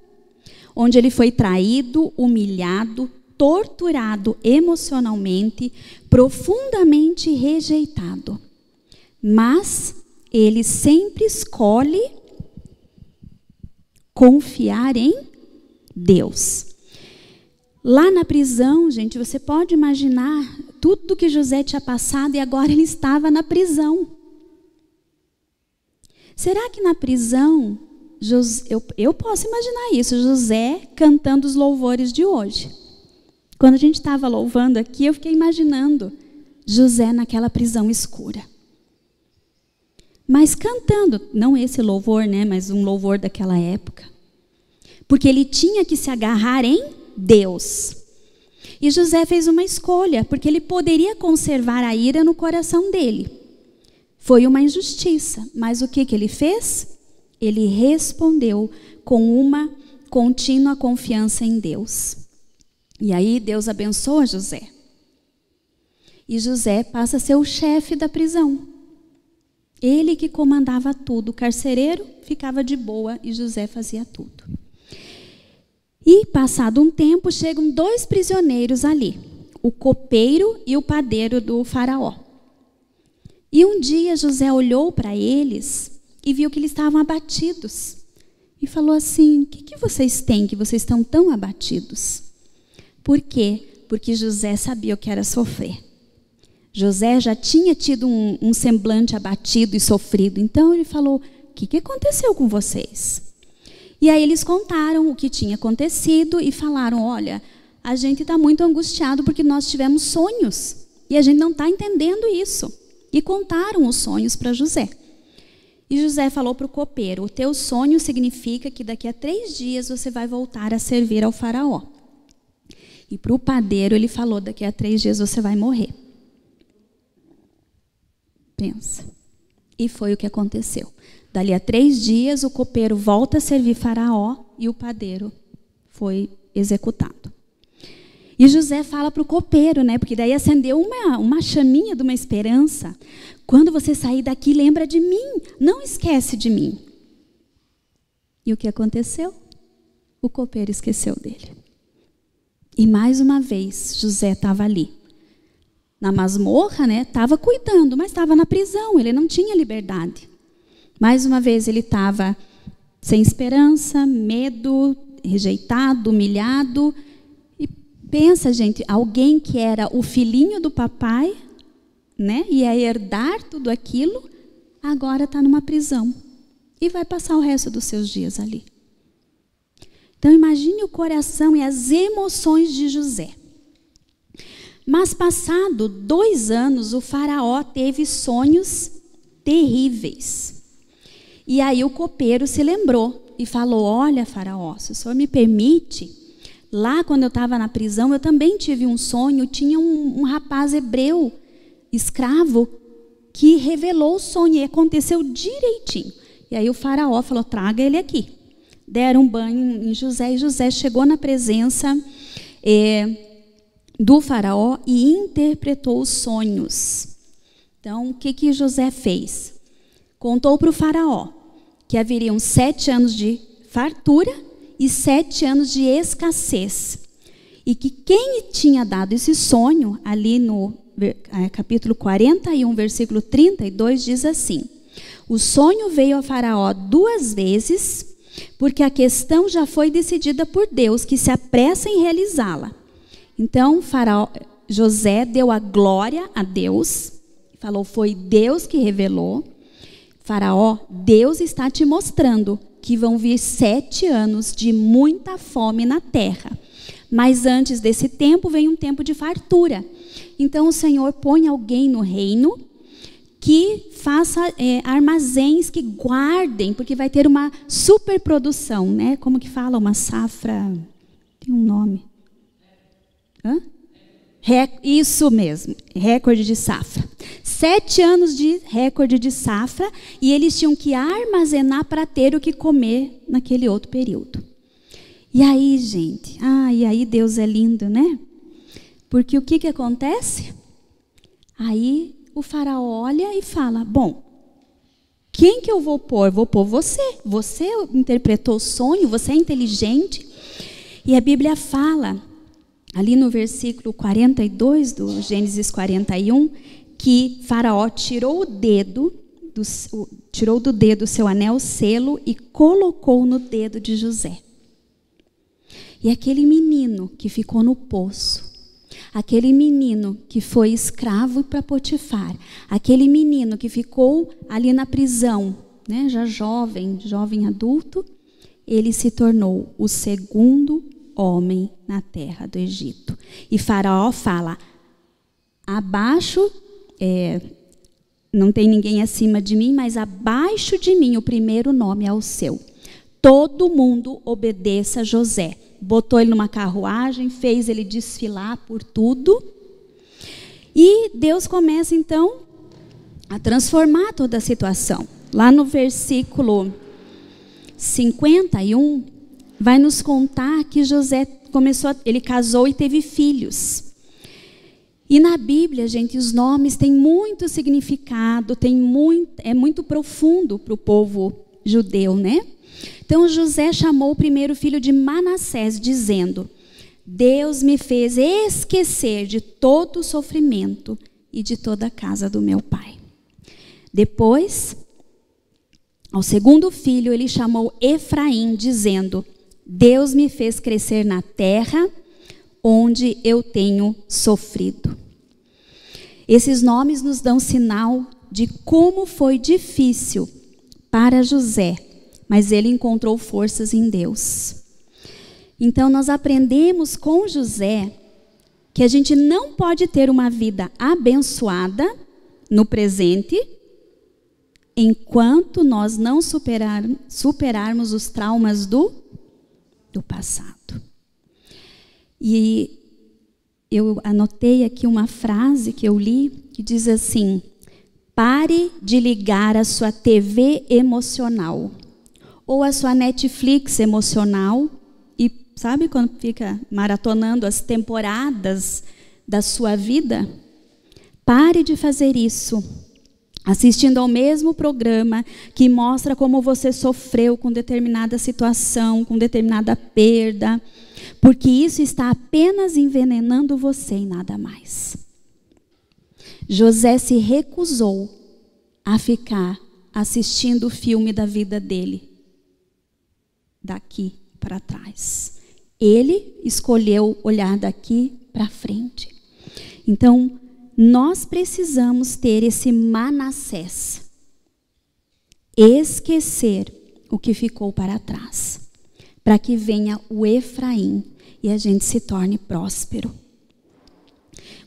onde ele foi traído, humilhado, torturado emocionalmente, profundamente rejeitado. Mas ele sempre escolhe confiar em Deus. Lá na prisão, gente, você pode imaginar tudo que José tinha passado e agora ele estava na prisão. Será que na prisão eu posso imaginar isso, José cantando os louvores de hoje. Quando a gente estava louvando aqui, eu fiquei imaginando José naquela prisão escura. Mas cantando, não esse louvor, né, mas um louvor daquela época. Porque ele tinha que se agarrar em Deus. E José fez uma escolha, porque ele poderia conservar a ira no coração dele. Foi uma injustiça, mas o que ele fez? Ele respondeu com uma contínua confiança em Deus. E aí Deus abençoa José. E José passa a ser o chefe da prisão. Ele que comandava tudo. O carcereiro ficava de boa e José fazia tudo. E, passado um tempo, chegam 2 prisioneiros ali, o copeiro e o padeiro do faraó. E um dia José olhou para eles e viu que eles estavam abatidos. E falou assim: o que vocês têm que vocês estão tão abatidos? Por quê? Porque José sabia o que era sofrer. José já tinha tido um semblante abatido e sofrido. Então ele falou: o que aconteceu com vocês? E aí eles contaram o que tinha acontecido e falaram: olha, a gente está muito angustiado porque nós tivemos sonhos e a gente não está entendendo isso. E contaram os sonhos para José. E José falou para o copeiro: o teu sonho significa que daqui a 3 dias você vai voltar a servir ao faraó. E para o padeiro ele falou: daqui a 3 dias você vai morrer. Pensa. E foi o que aconteceu. Dali a 3 dias, o copeiro volta a servir faraó e o padeiro foi executado. E José fala para o copeiro, né? Porque daí acendeu uma chaminha de uma esperança. Quando você sair daqui, lembra de mim. Não esquece de mim. E o que aconteceu? O copeiro esqueceu dele. E mais uma vez, José estava ali. Na masmorra, né? Estava cuidando, mas estava na prisão. Ele não tinha liberdade. Mais uma vez ele estava sem esperança, medo, rejeitado, humilhado. E pensa, gente, alguém que era o filhinho do papai, né, ia herdar tudo aquilo, agora está numa prisão. E vai passar o resto dos seus dias ali. Então imagine o coração e as emoções de José. Mas passado 2 anos, o faraó teve sonhos terríveis. E aí o copeiro se lembrou e falou: olha, faraó, se o senhor me permite, lá quando eu estava na prisão, eu também tive um sonho. Tinha um rapaz hebreu, escravo, que revelou o sonho e aconteceu direitinho. E aí o faraó falou: traga ele aqui. Deram um banho em José e José chegou na presença do faraó e interpretou os sonhos. Então, o que José fez? Contou para o faraó que haveriam 7 anos de fartura e 7 anos de escassez. E que quem tinha dado esse sonho, ali no capítulo 41, versículo 32, diz assim: o sonho veio a faraó 2 vezes, porque a questão já foi decidida por Deus, que se apressa em realizá-la. Então, José deu a glória a Deus, falou: foi Deus que revelou. Faraó, Deus está te mostrando que vão vir 7 anos de muita fome na terra. Mas antes desse tempo vem um tempo de fartura. Então o Senhor põe alguém no reino que faça armazéns que guardem, porque vai ter uma superprodução, né? Como que fala? Uma safra, tem um nome. Hã? Isso mesmo, recorde de safra. 7 anos de recorde de safra e eles tinham que armazenar para ter o que comer naquele outro período. E aí, gente, e aí Deus é lindo, né? Porque o que acontece? Aí o faraó olha e fala: bom, quem que eu vou pôr? Vou pôr você. Você interpretou o sonho, você é inteligente. E a Bíblia fala, ali no versículo 42 do Gênesis 41, que Faraó tirou do dedo seu anel selo e colocou no dedo de José. E aquele menino que ficou no poço, aquele menino que foi escravo para Potifar, aquele menino que ficou ali na prisão né, já jovem adulto, ele se tornou o segundo homem na terra do Egito. E Faraó fala, abaixo, não tem ninguém acima de mim, mas abaixo de mim o primeiro nome é o seu. Todo mundo obedeça a José. Botou ele numa carruagem, fez ele desfilar por tudo. E Deus começa então a transformar toda a situação. Lá no versículo 51, vai nos contar que José ele casou e teve filhos. E na Bíblia, gente, os nomes têm muito significado, é muito profundo para o povo judeu, né? Então José chamou o primeiro filho de Manassés, dizendo, Deus me fez esquecer de todo o sofrimento e de toda a casa do meu pai. Depois, ao segundo filho, ele chamou Efraim, dizendo, Deus me fez crescer na terra onde eu tenho sofrido. Esses nomes nos dão sinal de como foi difícil para José, mas ele encontrou forças em Deus. Então nós aprendemos com José que a gente não pode ter uma vida abençoada no presente enquanto nós não superarmos os traumas do passado. E eu anotei aqui uma frase que eu li, que diz assim, pare de ligar a sua TV emocional, ou a sua Netflix emocional, e sabe quando fica maratonando as temporadas da sua vida? Pare de fazer isso, assistindo ao mesmo programa que mostra como você sofreu com determinada situação, com determinada perda, porque isso está apenas envenenando você e nada mais. José se recusou a ficar assistindo o filme da vida dele, daqui para trás. Ele escolheu olhar daqui para frente. Então, nós precisamos ter esse Manassés, esquecer o que ficou para trás, para que venha o Efraim e a gente se torne próspero.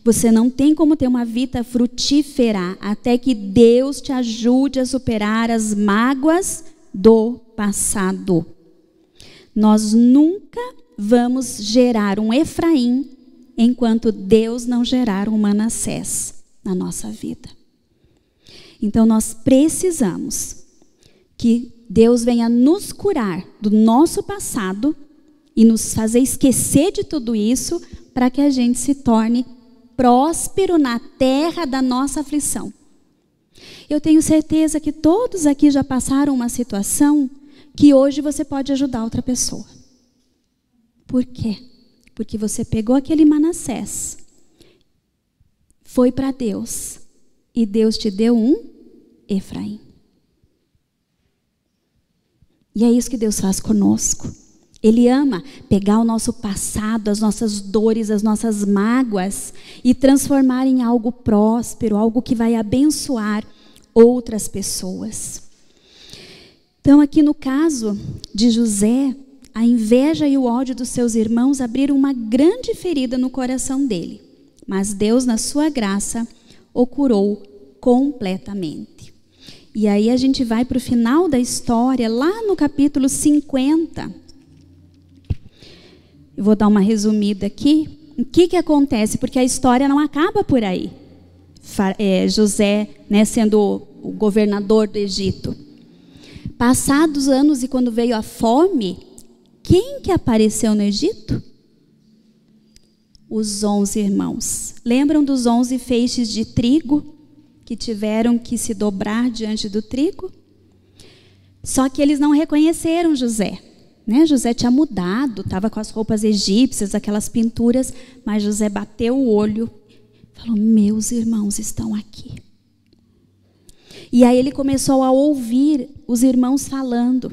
Você não tem como ter uma vida frutífera até que Deus te ajude a superar as mágoas do passado. Nós nunca vamos gerar um Efraim enquanto Deus não gerar um Manassés na nossa vida. Então nós precisamos que Deus venha nos curar do nosso passado e nos fazer esquecer de tudo isso para que a gente se torne próspero na terra da nossa aflição. Eu tenho certeza que todos aqui já passaram uma situação que hoje você pode ajudar outra pessoa. Por quê? Porque você pegou aquele Manassés, foi para Deus e Deus te deu um Efraim. E é isso que Deus faz conosco. Ele ama pegar o nosso passado, as nossas dores, as nossas mágoas e transformar em algo próspero, algo que vai abençoar outras pessoas. Então, aqui no caso de José, a inveja e o ódio dos seus irmãos abriram uma grande ferida no coração dele. Mas Deus, na sua graça, o curou completamente. E aí a gente vai para o final da história, lá no capítulo 50. Eu vou dar uma resumida aqui. O que acontece? Porque a história não acaba por aí. José, né, sendo o governador do Egito. Passados anos e quando veio a fome, quem que apareceu no Egito? Os 11 irmãos. Lembram dos 11 feixes de trigo que tiveram que se dobrar diante do trigo? Só que eles não reconheceram José. Né? José tinha mudado, estava com as roupas egípcias, aquelas pinturas, mas José bateu o olho e falou, meus irmãos estão aqui. E aí ele começou a ouvir os irmãos falando.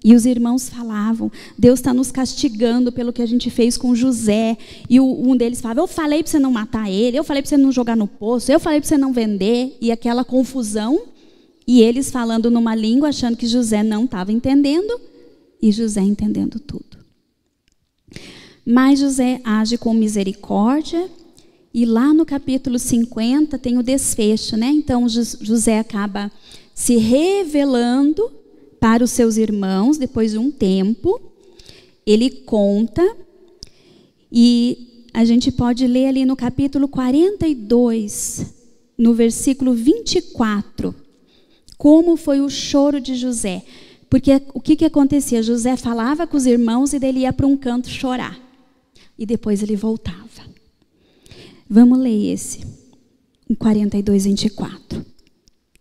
E os irmãos falavam, Deus está nos castigando pelo que a gente fez com José. E um deles falava, eu falei para você não matar ele, eu falei para você não jogar no poço, eu falei para você não vender. E aquela confusão. E eles falando numa língua, achando que José não estava entendendo, e José entendendo tudo. Mas José age com misericórdia, e lá no capítulo 50 tem o desfecho, né? Então José acaba se revelando para os seus irmãos, depois de um tempo, ele conta, e a gente pode ler ali no capítulo 42, no versículo 24, como foi o choro de José. Porque o que acontecia? José falava com os irmãos e ele ia para um canto chorar. E depois ele voltava. Vamos ler esse, em 42, 24.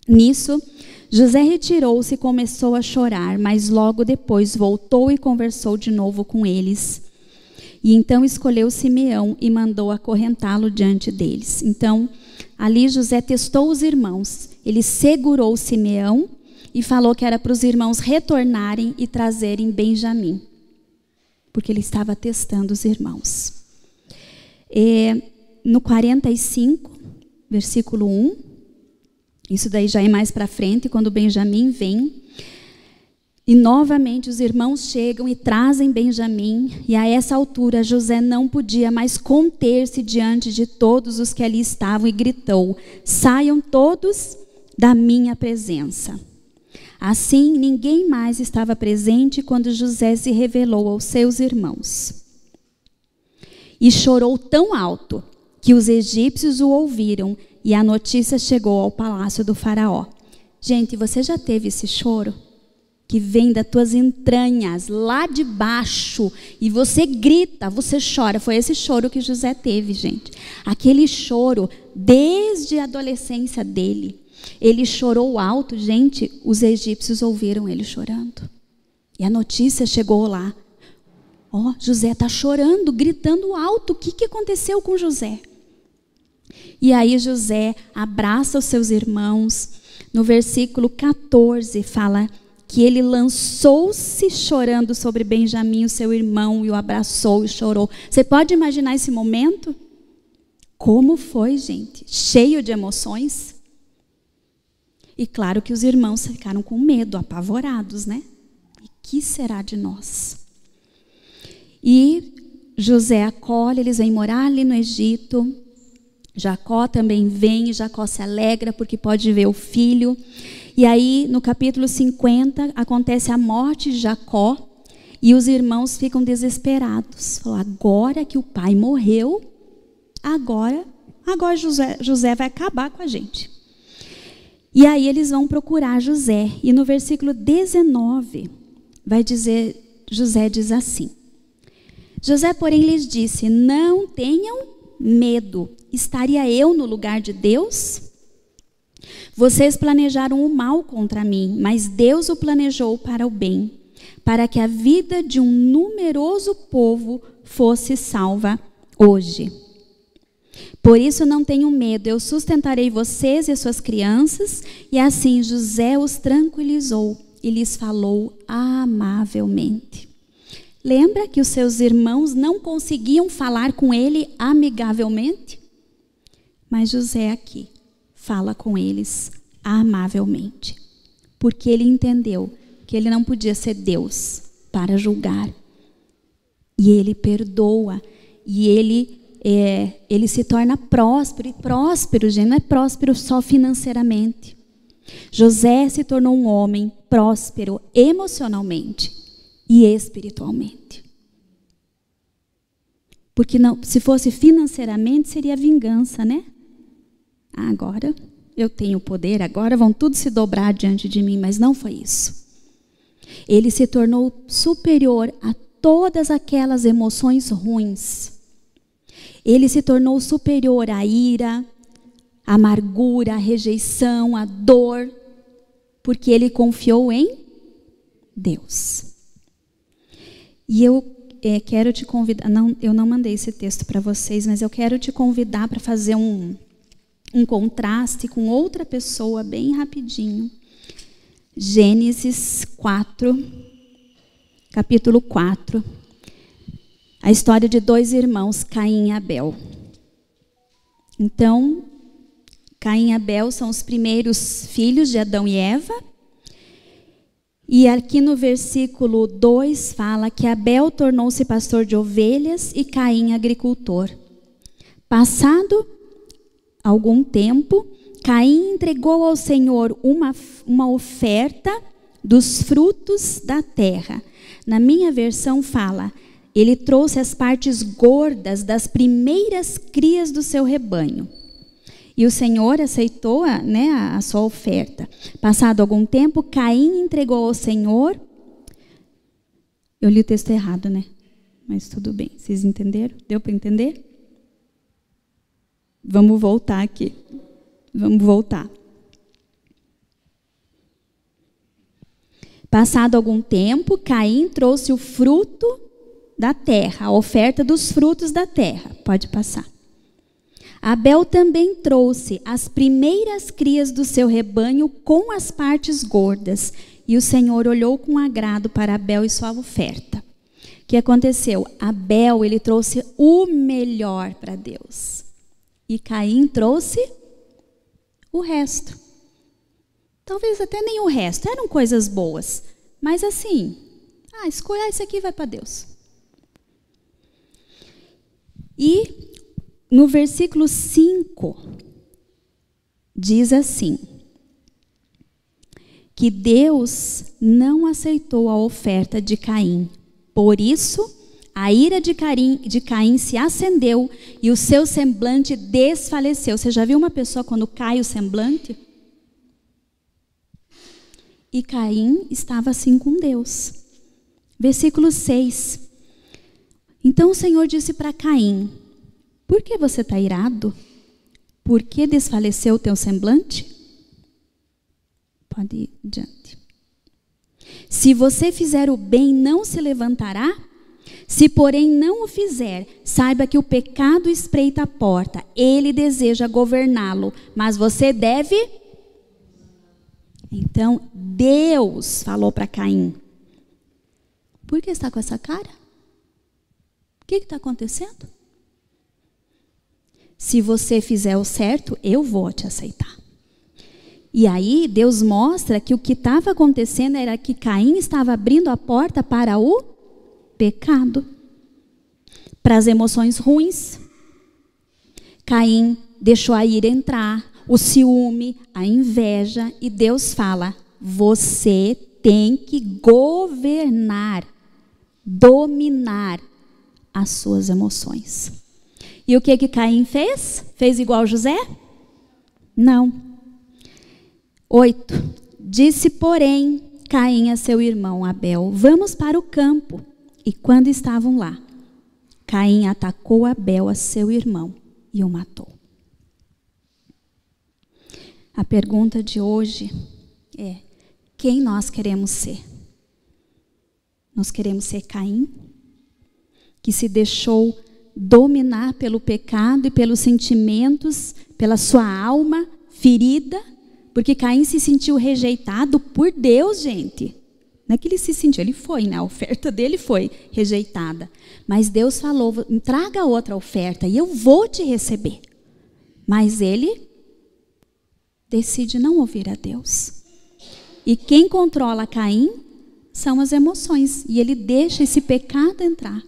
Nisso, José retirou-se e começou a chorar, mas logo depois voltou e conversou de novo com eles. E então escolheu Simeão e mandou acorrentá-lo diante deles. Então, ali José testou os irmãos. Ele segurou Simeão e falou que era para os irmãos retornarem e trazerem Benjamim, porque ele estava testando os irmãos. No 45, versículo 1, isso daí já é mais para frente, quando Benjamim vem, e novamente os irmãos chegam e trazem Benjamim, e a essa altura José não podia mais conter-se diante de todos os que ali estavam e gritou: saiam todos da minha presença. Assim, ninguém mais estava presente quando José se revelou aos seus irmãos. E chorou tão alto que os egípcios o ouviram, e a notícia chegou ao palácio do faraó. Gente, você já teve esse choro? Que vem das tuas entranhas, lá de baixo, e você grita, você chora. Foi esse choro que José teve, gente. Aquele choro, desde a adolescência dele. Ele chorou alto, gente, os egípcios ouviram ele chorando. E a notícia chegou lá. Ó, José está chorando, gritando alto. O que aconteceu com José? E aí José abraça os seus irmãos. No versículo 14 fala que ele lançou-se chorando sobre Benjamim, o seu irmão, e o abraçou e chorou. Você pode imaginar esse momento? Como foi, gente? Cheio de emoções. E claro que os irmãos ficaram com medo, apavorados, né? E que será de nós? E José acolhe, eles vêm morar ali no Egito. Jacó também vem, e Jacó se alegra porque pode ver o filho. E aí, no capítulo 50, acontece a morte de Jacó, e os irmãos ficam desesperados. Falam, agora que o pai morreu, agora José vai acabar com a gente. E aí eles vão procurar José. E no versículo 19, vai dizer, José diz assim: José, porém, lhes disse: não tenham medo. Estaria eu no lugar de Deus? Vocês planejaram o mal contra mim, mas Deus o planejou para o bem, para que a vida de um numeroso povo fosse salva hoje. Por isso não tenham medo, eu sustentarei vocês e as suas crianças. E assim José os tranquilizou e lhes falou amavelmente. Lembra que os seus irmãos não conseguiam falar com ele amigavelmente? Mas José aqui fala com eles amavelmente, porque ele entendeu que ele não podia ser Deus para julgar. E ele perdoa, e ele se torna próspero. E próspero, gente, não é próspero só financeiramente. José se tornou um homem próspero emocionalmente e espiritualmente. Porque não, se fosse financeiramente, seria vingança, né? Agora eu tenho poder, agora vão todos se dobrar diante de mim, mas não foi isso. Ele se tornou superior a todas aquelas emoções ruins. Ele se tornou superior à ira, à amargura, à rejeição, à dor, porque ele confiou em Deus. E eu quero te convidar, eu não mandei esse texto para vocês, mas eu quero te convidar para fazer um contraste com outra pessoa bem rapidinho. Gênesis 4, capítulo 4. A história de dois irmãos, Caim e Abel. Então, Caim e Abel são os primeiros filhos de Adão e Eva. E aqui no versículo 2 fala que Abel tornou-se pastor de ovelhas e Caim agricultor. Passado algum tempo, Caim entregou ao Senhor uma oferta dos frutos da terra. Na minha versão fala, ele trouxe as partes gordas das primeiras crias do seu rebanho. E o Senhor aceitou a sua oferta. Passado algum tempo, Caim entregou ao Senhor. Eu li o texto errado, né? Mas tudo bem. Vocês entenderam? Deu para entender? Vamos voltar aqui. Vamos voltar. Passado algum tempo, Caim trouxe o fruto da terra, a oferta dos frutos da terra. Pode passar. Abel também trouxe as primeiras crias do seu rebanho com as partes gordas. E o Senhor olhou com agrado para Abel e sua oferta. O que aconteceu? Abel, ele trouxe o melhor para Deus. E Caim trouxe o resto. Talvez até nem o resto. Eram coisas boas. Mas assim, escolha esse aqui, vai para Deus. E no versículo 5, diz assim, que Deus não aceitou a oferta de Caim. Por isso, a ira de Caim se acendeu e o seu semblante desfaleceu. Você já viu uma pessoa quando cai o semblante? E Caim estava assim com Deus. Versículo 6. Então o Senhor disse para Caim, por que você está irado? Por que desfaleceu o teu semblante? Pode ir adiante. Se você fizer o bem, não se levantará? Se, porém, não o fizer, saiba que o pecado espreita a porta. Ele deseja governá-lo, mas você deve... Então, Deus falou para Caim, por que está com essa cara? O que está acontecendo? Se você fizer o certo, eu vou te aceitar. E aí Deus mostra que o que estava acontecendo era que Caim estava abrindo a porta para o pecado, para as emoções ruins. Caim deixou a ira entrar, o ciúme, a inveja, e Deus fala, você tem que governar, dominar as suas emoções. E o que Caim fez? Fez igual José? Não. 8. Disse, porém, Caim a seu irmão Abel, vamos para o campo. E quando estavam lá, Caim atacou Abel a seu irmão e o matou. A pergunta de hoje é, quem nós queremos ser? Nós queremos ser Caim, que se deixou dominar pelo pecado e pelos sentimentos, pela sua alma ferida, porque Caim se sentiu rejeitado por Deus, gente. Não é que ele se sentiu, ele foi, né? A oferta dele foi rejeitada. Mas Deus falou, traga outra oferta e eu vou te receber. Mas ele decide não ouvir a Deus. E quem controla Caim são as emoções. E ele deixa esse pecado entrar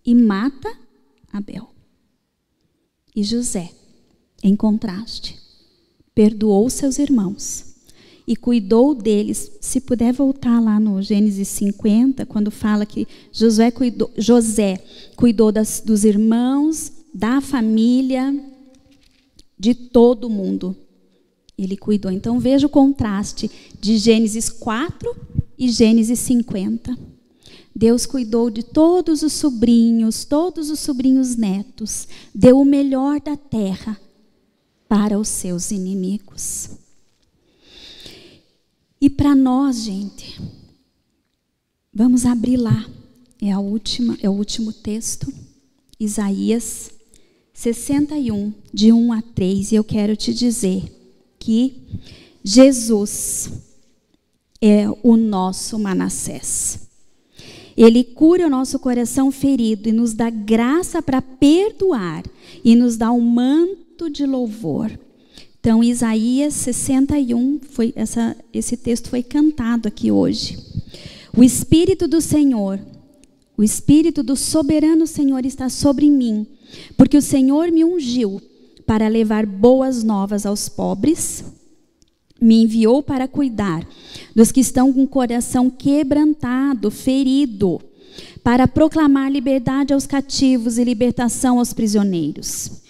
e mata Abel. E José, em contraste, perdoou seus irmãos e cuidou deles. Se puder voltar lá no Gênesis 50, quando fala que José cuidou dos irmãos, da família, de todo mundo. Ele cuidou. Então veja o contraste de Gênesis 4 e Gênesis 50. Deus cuidou de todos os sobrinhos netos, deu o melhor da terra para os seus inimigos. E para nós, gente, vamos abrir lá, é o último texto, Isaías 61, de 1 a 3, e eu quero te dizer que Jesus é o nosso Manassés. Ele cura o nosso coração ferido e nos dá graça para perdoar e nos dá um manto de louvor. Então, Isaías 61, esse texto foi cantado aqui hoje. O Espírito do Senhor, o Espírito do soberano Senhor está sobre mim, porque o Senhor me ungiu para levar boas novas aos pobres, me enviou para cuidar dos que estão com o coração quebrantado, ferido, para proclamar liberdade aos cativos e libertação aos prisioneiros,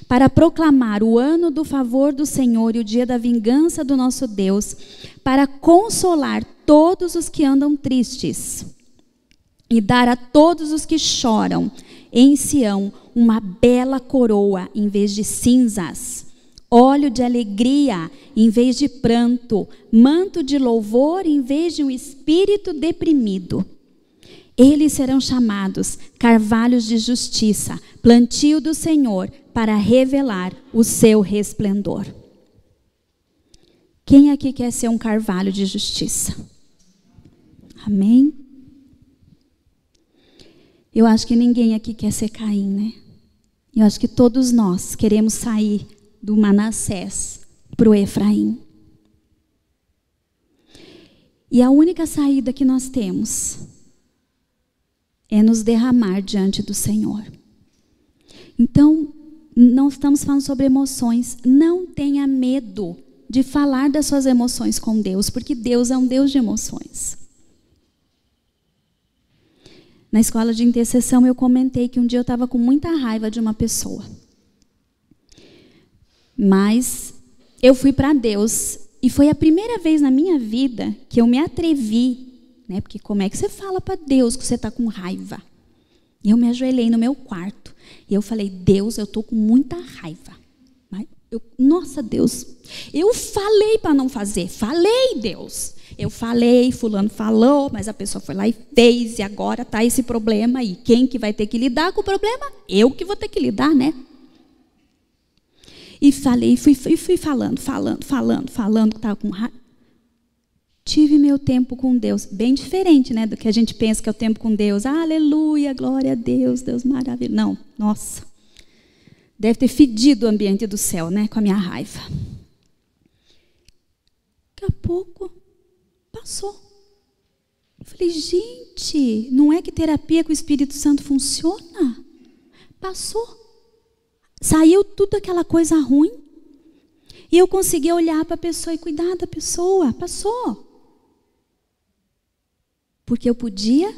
para proclamar o ano do favor do Senhor e o dia da vingança do nosso Deus, para consolar todos os que andam tristes e dar a todos os que choram em Sião uma bela coroa em vez de cinzas, óleo de alegria em vez de pranto, manto de louvor em vez de um espírito deprimido. Eles serão chamados carvalhos de justiça, plantio do Senhor, para revelar o seu resplendor. Quem aqui quer ser um carvalho de justiça? Amém? Eu acho que ninguém aqui quer ser Caim, né? Eu acho que todos nós queremos sair do Manassés para o Efraim. E a única saída que nós temos é nos derramar diante do Senhor. Então, não estamos falando sobre emoções. Não tenha medo de falar das suas emoções com Deus, porque Deus é um Deus de emoções. Na escola de intercessão eu comentei que um dia eu estava com muita raiva de uma pessoa. Mas eu fui para Deus e foi a primeira vez na minha vida que eu me atrevi, né? Porque como é que você fala para Deus que você está com raiva? E eu me ajoelhei no meu quarto e eu falei: Deus, eu estou com muita raiva. Nossa, Deus, eu falei para não fazer. Falei, Deus. Eu falei, fulano falou, mas a pessoa foi lá e fez, e agora está esse problema aí. Quem que vai ter que lidar com o problema? Eu que vou ter que lidar, né? E falei, fui falando, que estava com raiva. Tive meu tempo com Deus, bem diferente, né, do que a gente pensa que é o tempo com Deus. Aleluia, glória a Deus, Deus maravilhoso. Não, nossa, deve ter fedido o ambiente do céu, né, com a minha raiva. Daqui a pouco, passou. Eu falei, gente, não é que terapia com o Espírito Santo funciona? Passou. Saiu tudo aquela coisa ruim. E eu consegui olhar para a pessoa e cuidar da pessoa. Passou. Porque eu podia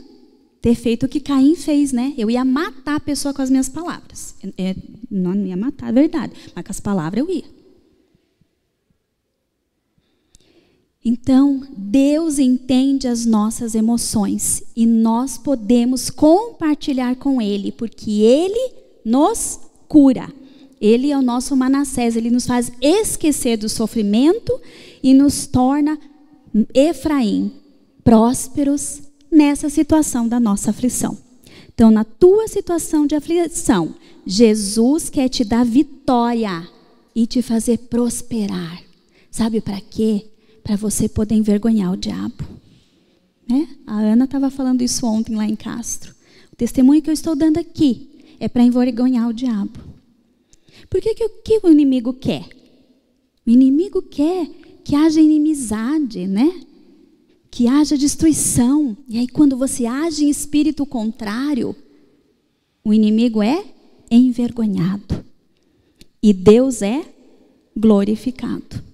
ter feito o que Caim fez, né? Eu ia matar a pessoa com as minhas palavras. Não ia matar, é verdade. Mas com as palavras eu ia. Então, Deus entende as nossas emoções. E nós podemos compartilhar com Ele. Porque Ele nos cura. Ele é o nosso Manassés. Ele nos faz esquecer do sofrimento e nos torna Efraim, prósperos nessa situação da nossa aflição. Então, na tua situação de aflição, Jesus quer te dar vitória e te fazer prosperar. Sabe para quê? Para você poder envergonhar o diabo. Né? A Ana estava falando isso ontem lá em Castro. O testemunho que eu estou dando aqui é para envergonhar o diabo. Por que o inimigo quer? O inimigo quer que haja inimizade, né? Que haja destruição. E aí quando você age em espírito contrário, o inimigo é envergonhado. E Deus é glorificado.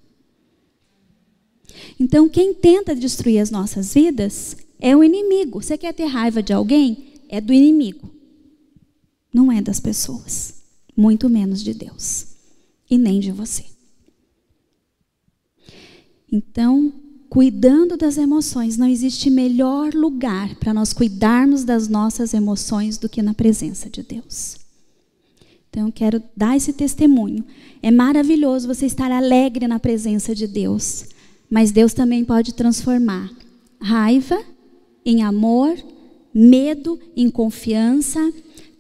Então quem tenta destruir as nossas vidas é o inimigo. Você quer ter raiva de alguém? É do inimigo. Não é das pessoas. Muito menos de Deus. E nem de você. Então, cuidando das emoções, não existe melhor lugar para nós cuidarmos das nossas emoções do que na presença de Deus. Então, eu quero dar esse testemunho. É maravilhoso você estar alegre na presença de Deus. Mas Deus também pode transformar raiva em amor, medo em confiança,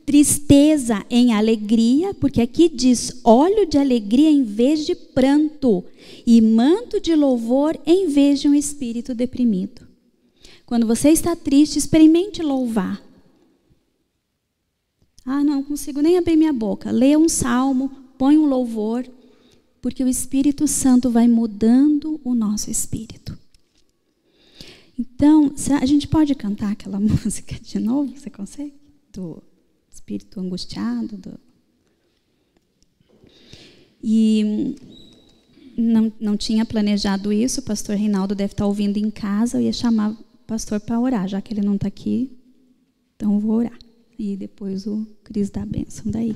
tristeza em alegria, porque aqui diz óleo de alegria em vez de pranto e manto de louvor em vez de um espírito deprimido. Quando você está triste, experimente louvar. Não consigo nem abrir minha boca. Leia um salmo, põe um louvor. Porque o Espírito Santo vai mudando o nosso espírito. Então, a gente pode cantar aquela música de novo? Você consegue? Do espírito angustiado. E não tinha planejado isso. O pastor Reinaldo deve estar ouvindo em casa. Eu ia chamar o pastor para orar, já que ele não está aqui. Então, eu vou orar. E depois o Cris dá a bênção daí.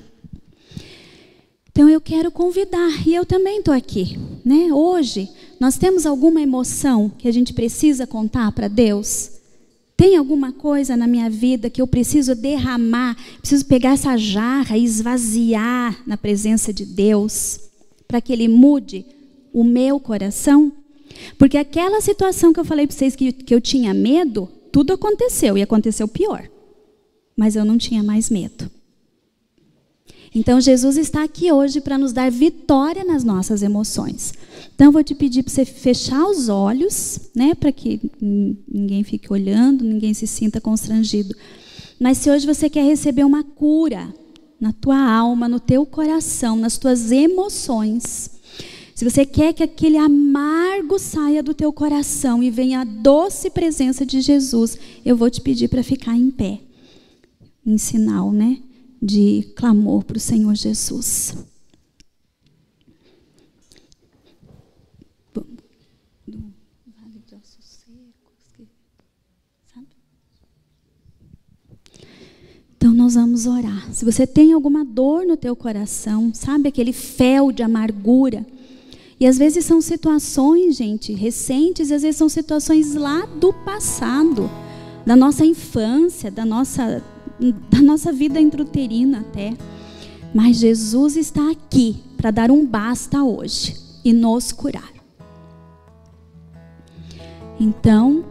Então, eu quero convidar, e eu também estou aqui, né? Hoje, nós temos alguma emoção que a gente precisa contar para Deus? Tem alguma coisa na minha vida que eu preciso derramar, preciso pegar essa jarra e esvaziar na presença de Deus, para que Ele mude o meu coração? Porque aquela situação que eu falei para vocês que eu tinha medo, tudo aconteceu, e aconteceu pior. Mas eu não tinha mais medo. Então, Jesus está aqui hoje para nos dar vitória nas nossas emoções. Então, eu vou te pedir para você fechar os olhos, né, para que ninguém fique olhando, ninguém se sinta constrangido. Mas se hoje você quer receber uma cura na tua alma, no teu coração, nas tuas emoções, se você quer que aquele amargo saia do teu coração e venha a doce presença de Jesus, eu vou te pedir para ficar em pé, em sinal, né, de clamor para o Senhor Jesus. Do Vale de Ossos Secos, sabe? Então nós vamos orar. Se você tem alguma dor no teu coração, sabe, aquele fel de amargura, e às vezes são situações, gente, recentes, e às vezes são situações lá do passado, da nossa infância, da nossa vida intrauterina até. Mas Jesus está aqui para dar um basta hoje e nos curar. Então,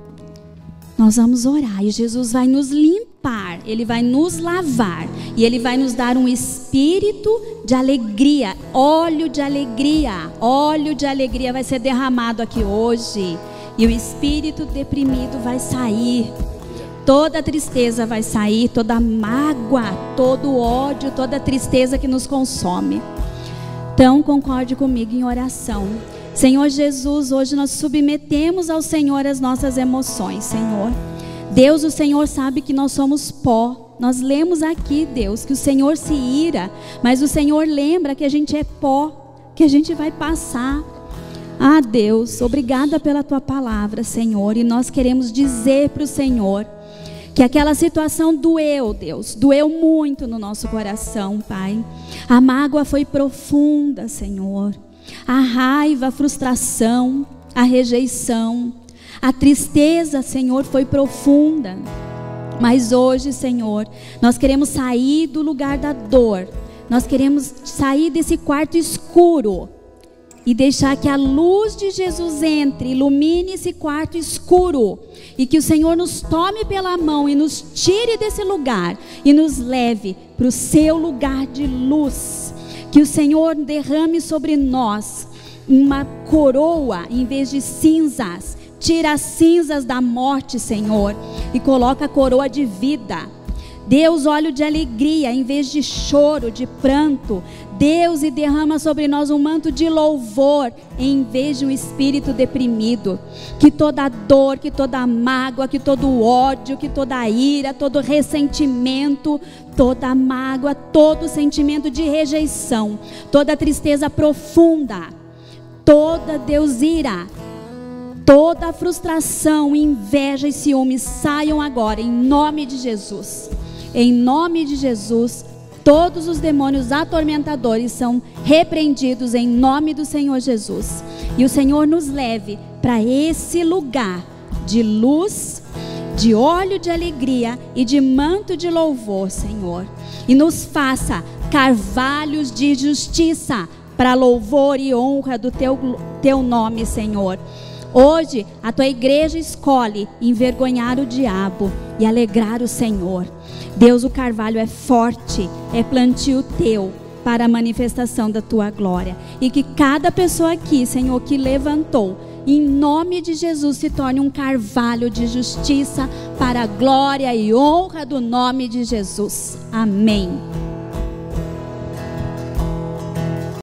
nós vamos orar e Jesus vai nos limpar, Ele vai nos lavar e Ele vai nos dar um espírito de alegria, óleo de alegria vai ser derramado aqui hoje, e o espírito deprimido vai sair. Toda tristeza vai sair, toda mágoa, todo ódio, toda tristeza que nos consome. Então, concorde comigo em oração. Senhor Jesus, hoje nós submetemos ao Senhor as nossas emoções, Senhor. Deus, o Senhor sabe que nós somos pó. Nós lemos aqui, Deus, que o Senhor se ira, mas o Senhor lembra que a gente é pó, que a gente vai passar. Ah, Deus, obrigada pela Tua palavra, Senhor. E nós queremos dizer para o Senhor que aquela situação doeu, Deus, doeu muito no nosso coração, Pai. A mágoa foi profunda, Senhor. A raiva, a frustração, a rejeição, a tristeza, Senhor, foi profunda. Mas hoje, Senhor, nós queremos sair do lugar da dor. Nós queremos sair desse quarto escuro e deixar que a luz de Jesus entre, ilumine esse quarto escuro, e que o Senhor nos tome pela mão e nos tire desse lugar e nos leve para o seu lugar de luz. Que o Senhor derrame sobre nós uma coroa em vez de cinzas. Tira as cinzas da morte, Senhor, e coloca a coroa de vida. Deus, óleo de alegria em vez de choro, de pranto. Deus, e derrama sobre nós um manto de louvor em vez de um espírito deprimido. Que toda dor, que toda mágoa, que todo ódio, que toda ira, todo ressentimento, toda mágoa, todo sentimento de rejeição, toda tristeza profunda, toda, Deus, ira, toda frustração, inveja e ciúme saiam agora em nome de Jesus. Em nome de Jesus, todos os demônios atormentadores são repreendidos em nome do Senhor Jesus. E o Senhor nos leve para esse lugar de luz, de óleo de alegria e de manto de louvor, Senhor. E nos faça carvalhos de justiça para louvor e honra do teu nome, Senhor. Hoje, a tua igreja escolhe envergonhar o diabo e alegrar o Senhor. Deus, o carvalho é forte, é plantio teu para a manifestação da tua glória. E que cada pessoa aqui, Senhor, que levantou, em nome de Jesus, se torne um carvalho de justiça para a glória e honra do nome de Jesus. Amém.